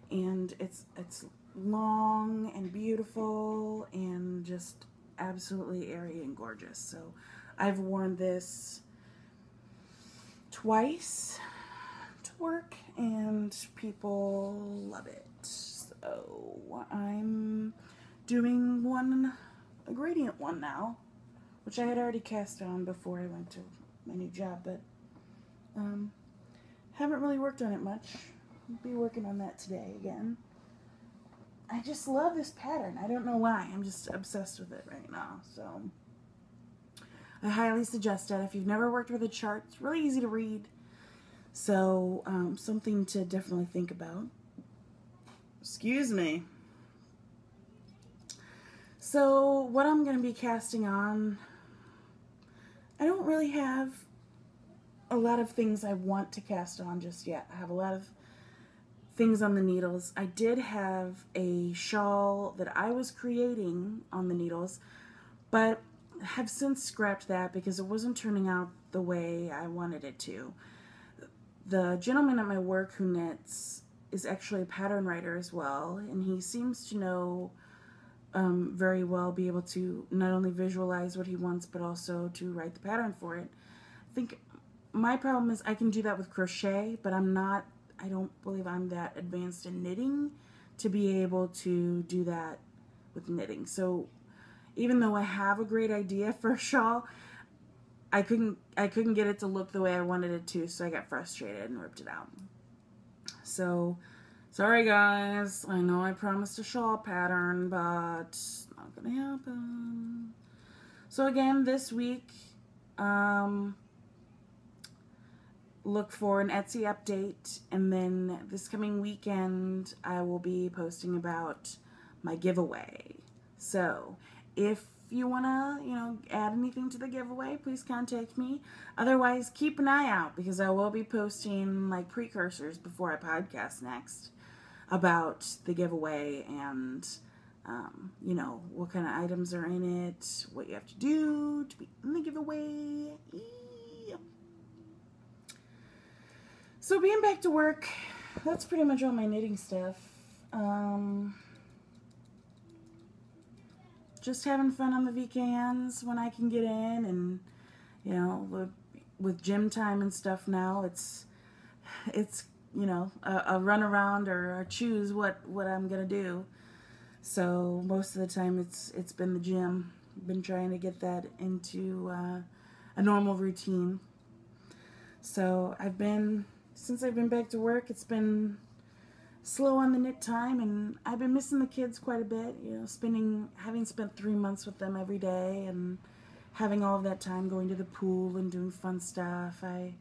And it's long and beautiful and just absolutely airy and gorgeous. So I've worn this twice to work, and people love it. So I'm doing a gradient one now, which I had already cast on before I went to my new job, but haven't really worked on it much. I'll be working on that today again. I just love this pattern. I don't know why. I'm just obsessed with it right now. So I highly suggest it. If you've never worked with a chart, it's really easy to read. So something to definitely think about. Excuse me. So what I'm going to be casting on, I don't really have a lot of things I want to cast on just yet. I have a lot of things on the needles. I did have a shawl that I was creating on the needles, but have since scrapped that because it wasn't turning out the way I wanted it to. The gentleman at my work who knits is actually a pattern writer as well, and he seems to know very well, be able to not only visualize what he wants, but also to write the pattern for it. I think my problem is I can do that with crochet, but I don't believe I'm that advanced in knitting to be able to do that with knitting. So even though I have a great idea for a shawl, I couldn't get it to look the way I wanted it to, so I got frustrated and ripped it out. So sorry guys, I know I promised a shawl pattern, but it's not gonna happen. So again, this week, look for an Etsy update, and then this coming weekend I will be posting about my giveaway. So if you want to, add anything to the giveaway, please contact me. Otherwise, keep an eye out because I will be posting like precursors before I podcast next about the giveaway and, what kind of items are in it, what you have to do to be in the giveaway. So being back to work, that's pretty much all my knitting stuff. Just having fun on the weekends when I can get in, and with gym time and stuff now, it's a run around or choose what I'm gonna do. So most of the time it's been the gym. Been trying to get that into a normal routine. So since I've been back to work, it's been slow on the knit time, and I've been missing the kids quite a bit, having spent 3 months with them every day and having all of that time going to the pool and doing fun stuff. I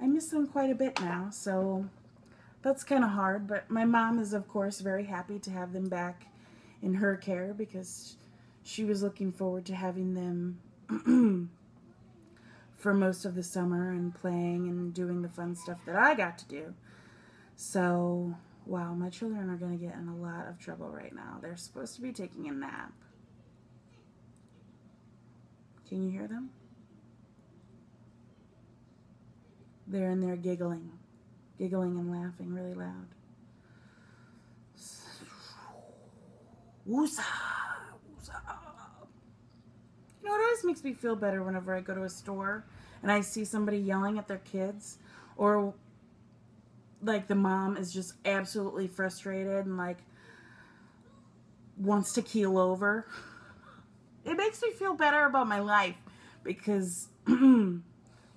miss them quite a bit now, so that's kind of hard, but my mom is of course very happy to have them back in her care because she was looking forward to having them for most of the summer and playing and doing the fun stuff that I got to do. So, wow, my children are going to get in a lot of trouble right now. They're supposed to be taking a nap. Can you hear them? They're in there giggling and laughing really loud. Woosah! You know, it always makes me feel better whenever I go to a store and I see somebody yelling at their kids, or like the mom is just absolutely frustrated and like wants to keel over. It makes me feel better about my life because, well,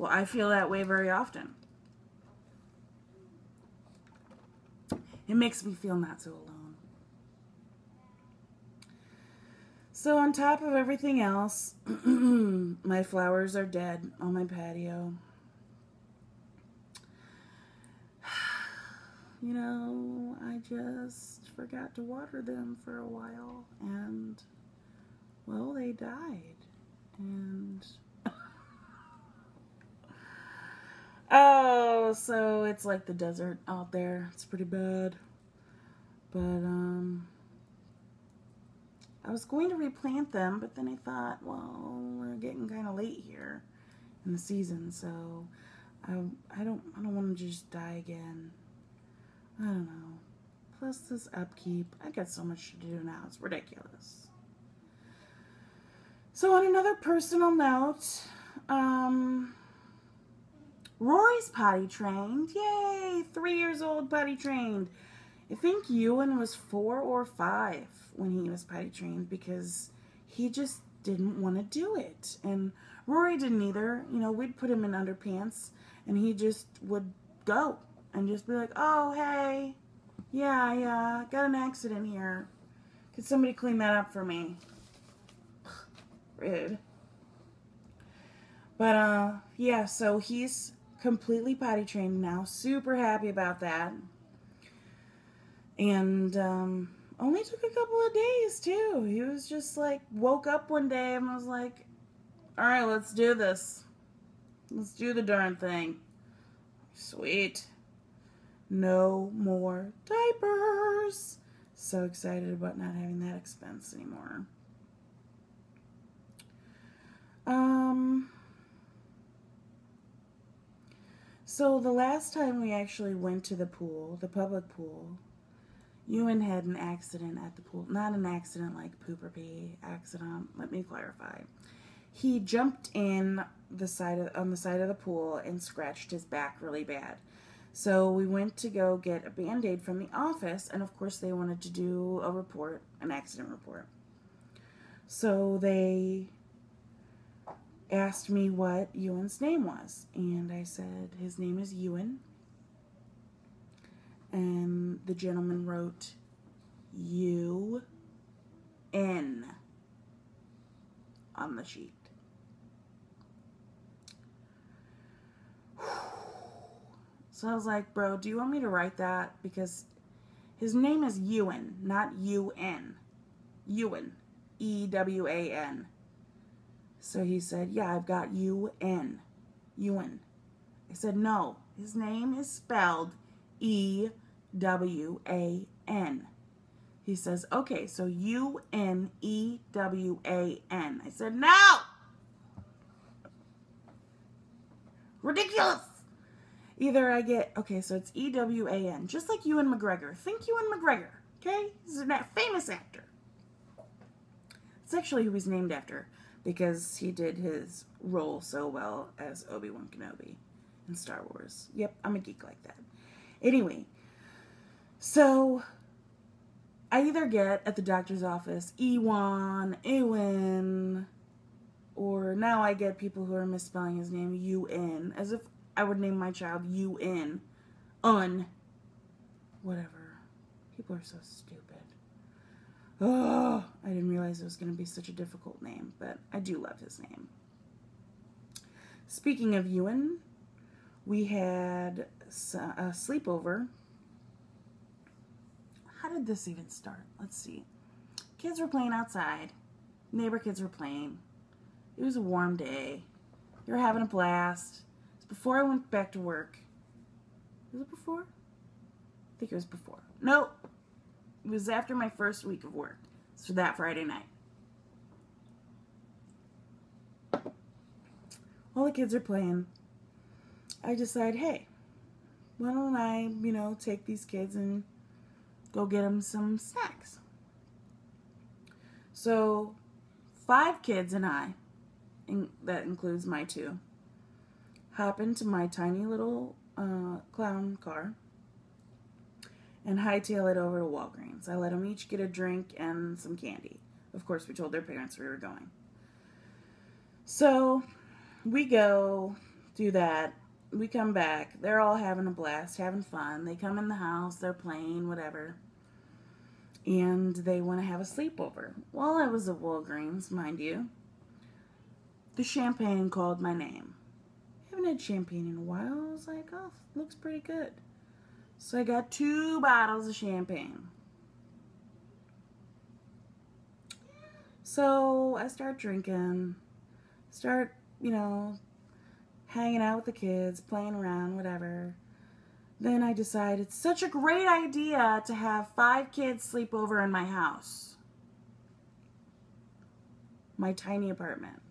I feel that way very often. It makes me feel not so alone. So on top of everything else, my flowers are dead on my patio. I just forgot to water them for a while, and, well, they died. And, oh, so it's like the desert out there. It's pretty bad. But, I was going to replant them, but then I thought, well, we're getting kind of late here in the season, so I don't want to just die again. I don't know. Plus this upkeep, I got so much to do now. It's ridiculous. So on another personal note, Rory's potty trained. Yay! 3 years old, potty trained. I think Ewan was 4 or 5 when he was potty trained because he just didn't want to do it. And Rory didn't either. We'd put him in underpants and he just would go and just be like, oh, hey, yeah, got an accident here. Could somebody clean that up for me? Rude. But, yeah, so he's completely potty trained now. Super happy about that. And, only took a couple of days, too. He was just, like, woke up one day and was like, all right, let's do this. Let's do the darn thing. Sweet. No more diapers. So excited about not having that expense anymore. So the last time we actually went to the pool, the public pool, Ewan had an accident at the pool. Not an accident like poop or pee accident. Let me clarify. He jumped in on the side of the pool and scratched his back really bad. So we went to go get a Band-Aid from the office, and of course they wanted to do a report, an accident report. So they asked me what Ewan's name was, and I said his name is Ewan, and the gentleman wrote U-N on the sheet. So I was like, bro, do you want me to write that? Because his name is Ewan, not U-N. Ewan. E-W-A-N. So he said, yeah, I've got U-N. Ewan. I said, no, his name is spelled E-W-A-N. He says, okay, so U-N-E-W-A-N. I said, no! Ridiculous! Either I get, okay, so it's E-W-A-N, just like Ewan McGregor. Think Ewan McGregor, okay? He's a famous actor. It's actually who he's named after, because he did his role so well as Obi-Wan Kenobi in Star Wars. Yep, I'm a geek like that. Anyway, so I either get at the doctor's office Ewan, or now I get people who are misspelling his name U-N, as if I would name my child U-N, whatever. People are so stupid. Oh, I didn't realize it was going to be such a difficult name, but I do love his name. Speaking of Ewan, we had a sleepover. How did this even start? Let's see. Kids were playing outside. Neighbor kids were playing. It was a warm day. They were having a blast. It was before I went back to work. Was it before? I think it was before. Nope. It was after my first week of work. So that Friday night. While the kids are playing, I decide, hey, why don't I, take these kids and go get them some snacks. So 5 kids and I, that includes my 2, hop into my tiny little clown car and hightail it over to Walgreens. I let them each get a drink and some candy. Of course, we told their parents we were going. So we go do that. We come back. They're all having a blast, having fun. They come in the house. They're playing, whatever. And they want to have a sleepover. While I was at Walgreens, mind you, the champagne called my name. I haven't had champagne in a while. I was like, oh, looks pretty good. So I got 2 bottles of champagne. So I start drinking, hanging out with the kids, playing around, whatever. Then I decide it's such a great idea to have 5 kids sleep over in my house. My tiny apartment.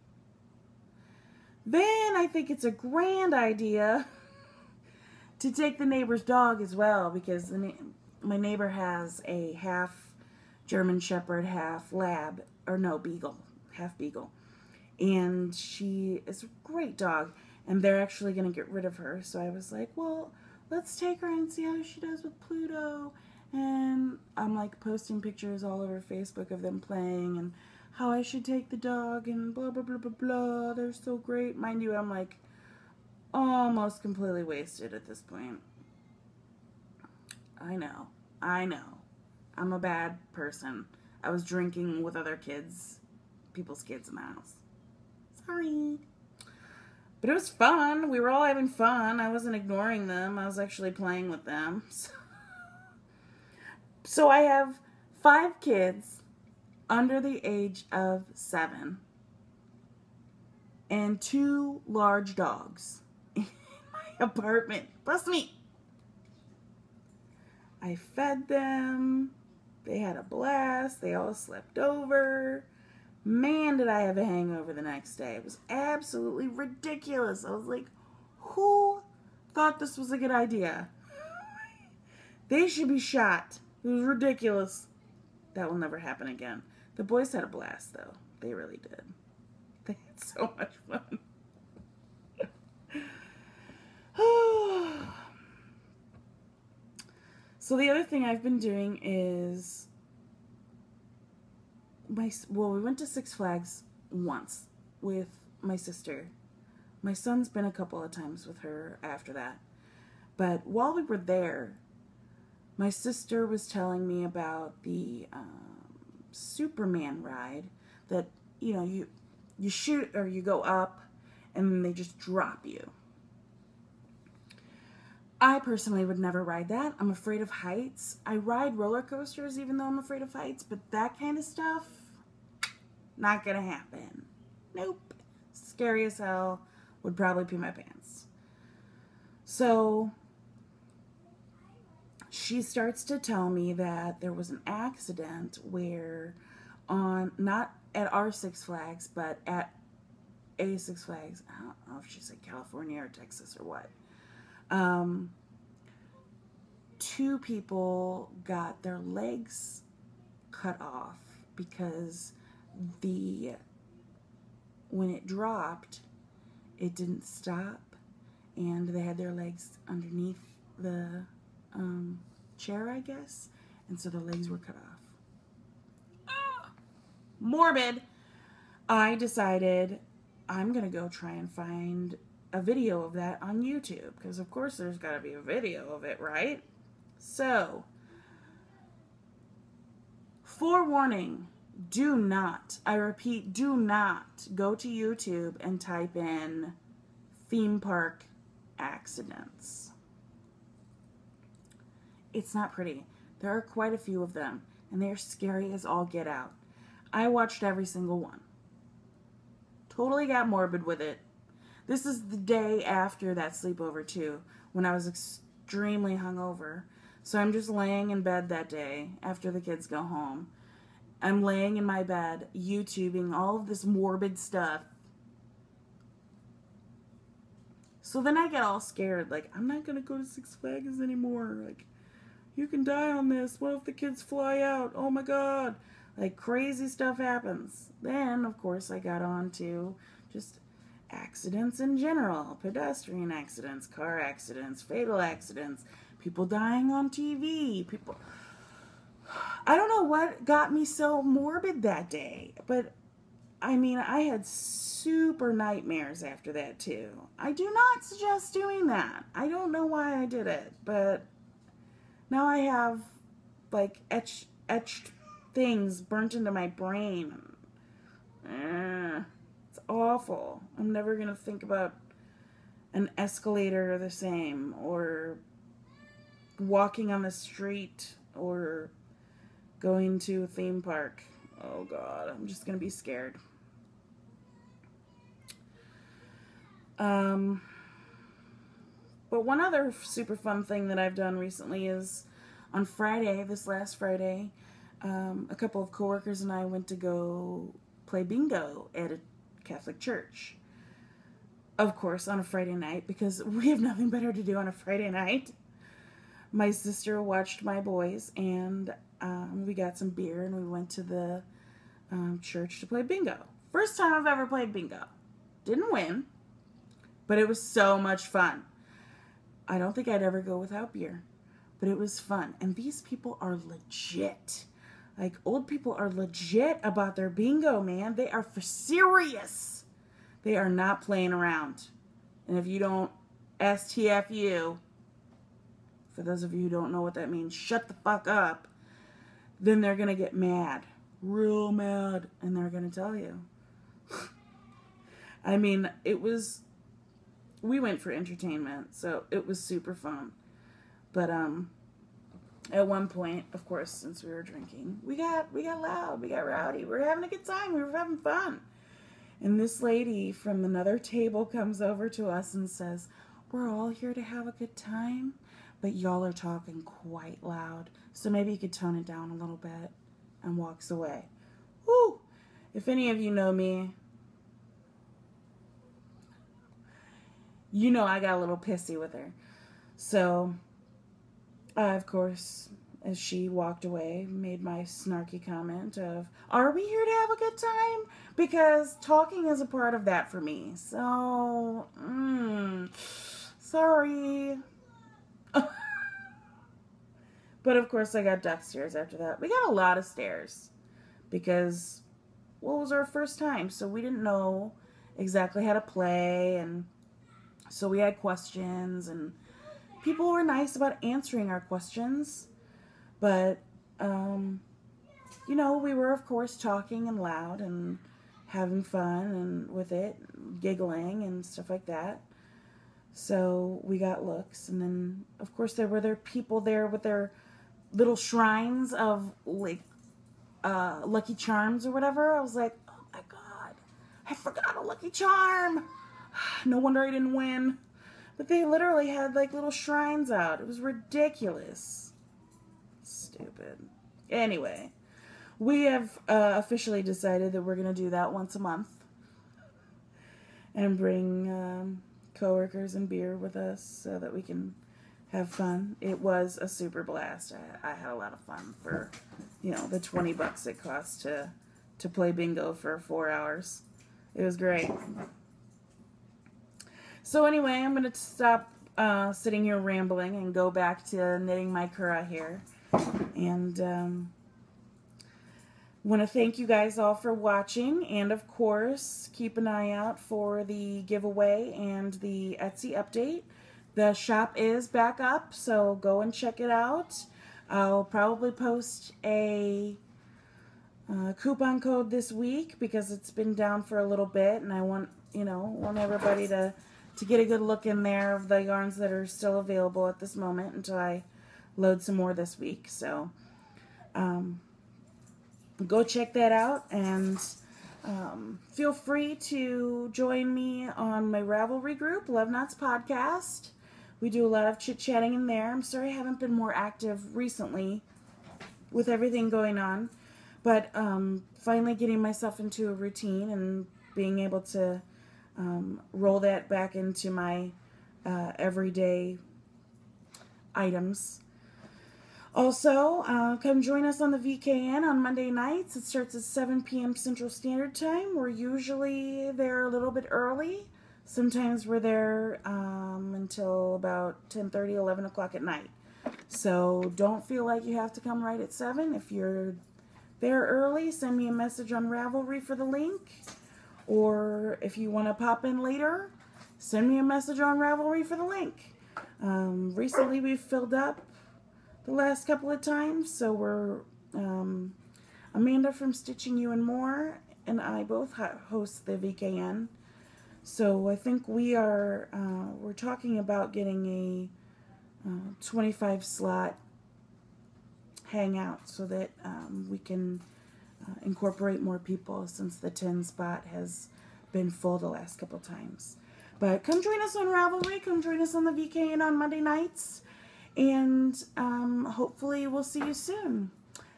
Then I think it's a grand idea to take the neighbor's dog as well, because my neighbor has a half German Shepherd, half Lab, beagle, half beagle. And she is a great dog, and they're actually going to get rid of her. So I was like, well, let's take her and see how she does with Pluto. And I'm like posting pictures all over Facebook of them playing and how I should take the dog and blah, blah, blah, blah, blah. They're so great. Mind you, I'm like almost completely wasted at this point. I know. I'm a bad person. I was drinking with other kids, people's kids in the house. Sorry. But it was fun. We were all having fun. I wasn't ignoring them. I was actually playing with them. So I have 5 kids under the age of 7 and 2 large dogs in my my apartment. Plus me. I fed them. They had a blast. They all slept over. Man, did I have a hangover the next day. It was absolutely ridiculous. I was like, who thought this was a good idea? They should be shot. It was ridiculous. That will never happen again. The boys had a blast, though. They really did. They had so much fun. So the other thing I've been doing is we went to Six Flags once with my sister. My son's been a couple of times with her after that. But while we were there, my sister was telling me about the Superman ride that, you know, you shoot or you go up and then they just drop you. I personally would never ride that. I'm afraid of heights. I ride roller coasters even though I'm afraid of heights, but that kind of stuff, not gonna happen. Nope. Scary as hell. Would probably pee my pants. So she starts to tell me that there was an accident where not at our Six Flags, but at a Six Flags, I don't know if she said California or Texas or what. 2 people got their legs cut off because when it dropped, it didn't stop, and they had their legs underneath the chair, I guess, and so their legs were cut off. Ah! Morbid. I decided I'm gonna go try and find a video of that on YouTube, because of course there's got to be a video of it, right? So, forewarning, do not, I repeat, do not go to YouTube and type in theme park accidents. It's not pretty. There are quite a few of them, and they're scary as all get out. I watched every single one. Totally got morbid with it. This is the day after that sleepover, too, when I was extremely hungover. So I'm just laying in bed that day after the kids go home. I'm laying in my bed, YouTubing all of this morbid stuff. So then I get all scared, like, I'm not going to go to Six Flags anymore. Like, you can die on this. What if the kids fly out? Oh my God. Like, crazy stuff happens. Then, of course, I got on to just accidents in general. Pedestrian accidents, car accidents, fatal accidents, people dying on TV, people... I don't know what got me so morbid that day, but I mean, I had super nightmares after that too. I do not suggest doing that. I don't know why I did it, but now I have like etched things burnt into my brain. It's awful. I'm never gonna think about an escalator the same, or walking on the street, or going to a theme park. Oh God, I'm just gonna be scared. But one other super fun thing that I've done recently is on Friday, this last Friday, a couple of coworkers and I went to go play bingo at a Catholic church. Of course, on a Friday night, because we have nothing better to do on a Friday night. My sister watched my boys, and we got some beer, and we went to the church to play bingo. First time I've ever played bingo. Didn't win, but it was so much fun. I don't think I'd ever go without beer, but it was fun. And these people are legit. Like, old people are legit about their bingo, man. They are for serious. They are not playing around. And if you don't STFU, for those of you who don't know what that means, shut the fuck up, then they're going to get mad. Real mad. And they're going to tell you. I mean, we went for entertainment, so it was super fun. But, at one point, of course, since we were drinking, we got loud, we got rowdy. We were having a good time. We were having fun. And this lady from another table comes over to us and says, we're all here to have a good time, but y'all are talking quite loud. So maybe you could tone it down a little bit, and walks away. Woo! If any of you know me, you know I got a little pissy with her. So, I, of course, as she walked away, made my snarky comment of, are we here to have a good time? Because talking is a part of that for me. So, sorry. But, of course, I got duck stairs after that. We got a lot of stares because, well, it was our first time, so we didn't know exactly how to play, and so we had questions, and people were nice about answering our questions, but, you know, we were, of course, talking and loud and having fun and with it, giggling and stuff like that. So we got looks, and then, of course, there were people there with their little shrines of, like, Lucky Charms or whatever. I was like, oh my God, I forgot a Lucky Charm. No wonder I didn't win. But they literally had, like, little shrines out. It was ridiculous. Stupid. Anyway, we have officially decided that we're going to do that once a month. And bring coworkers and beer with us so that we can have fun. It was a super blast. I had a lot of fun for, you know, the $20 it cost to play bingo for 4 hours. It was great. So anyway, I'm going to stop sitting here rambling and go back to knitting my Kuura here. And want to thank you guys all for watching. And of course, keep an eye out for the giveaway and the Etsy update. The shop is back up, so go and check it out. I'll probably post a coupon code this week because it's been down for a little bit, and I want everybody to get a good look in there of the yarns that are still available at this moment until I load some more this week. So go check that out, and feel free to join me on my Ravelry group, LuvKnotz Podcast. We do a lot of chit-chatting in there. I'm sorry I haven't been more active recently with everything going on, but finally getting myself into a routine and being able to roll that back into my everyday items. Also, come join us on the VKN on Monday nights. It starts at 7 p.m. Central Standard Time. We're usually there a little bit early. Sometimes we're there until about 10:30, 11 o'clock at night. So don't feel like you have to come right at 7. If you're there early, send me a message on Ravelry for the link. Or if you want to pop in later, send me a message on Ravelry for the link. Recently we've filled up the last couple of times, so we're Amanda from Stitching You and More and I both host the VKN. So I think we're talking about getting a 25 slot hangout so that we can incorporate more people, since the 10 spot has been full the last couple times. But come join us on Ravelry, come join us on the VKN on Monday nights, and hopefully we'll see you soon.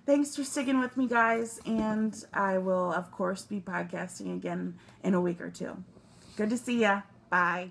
Thanks for sticking with me, guys, and I will, of course, be podcasting again in a week or two. Good to see ya. Bye.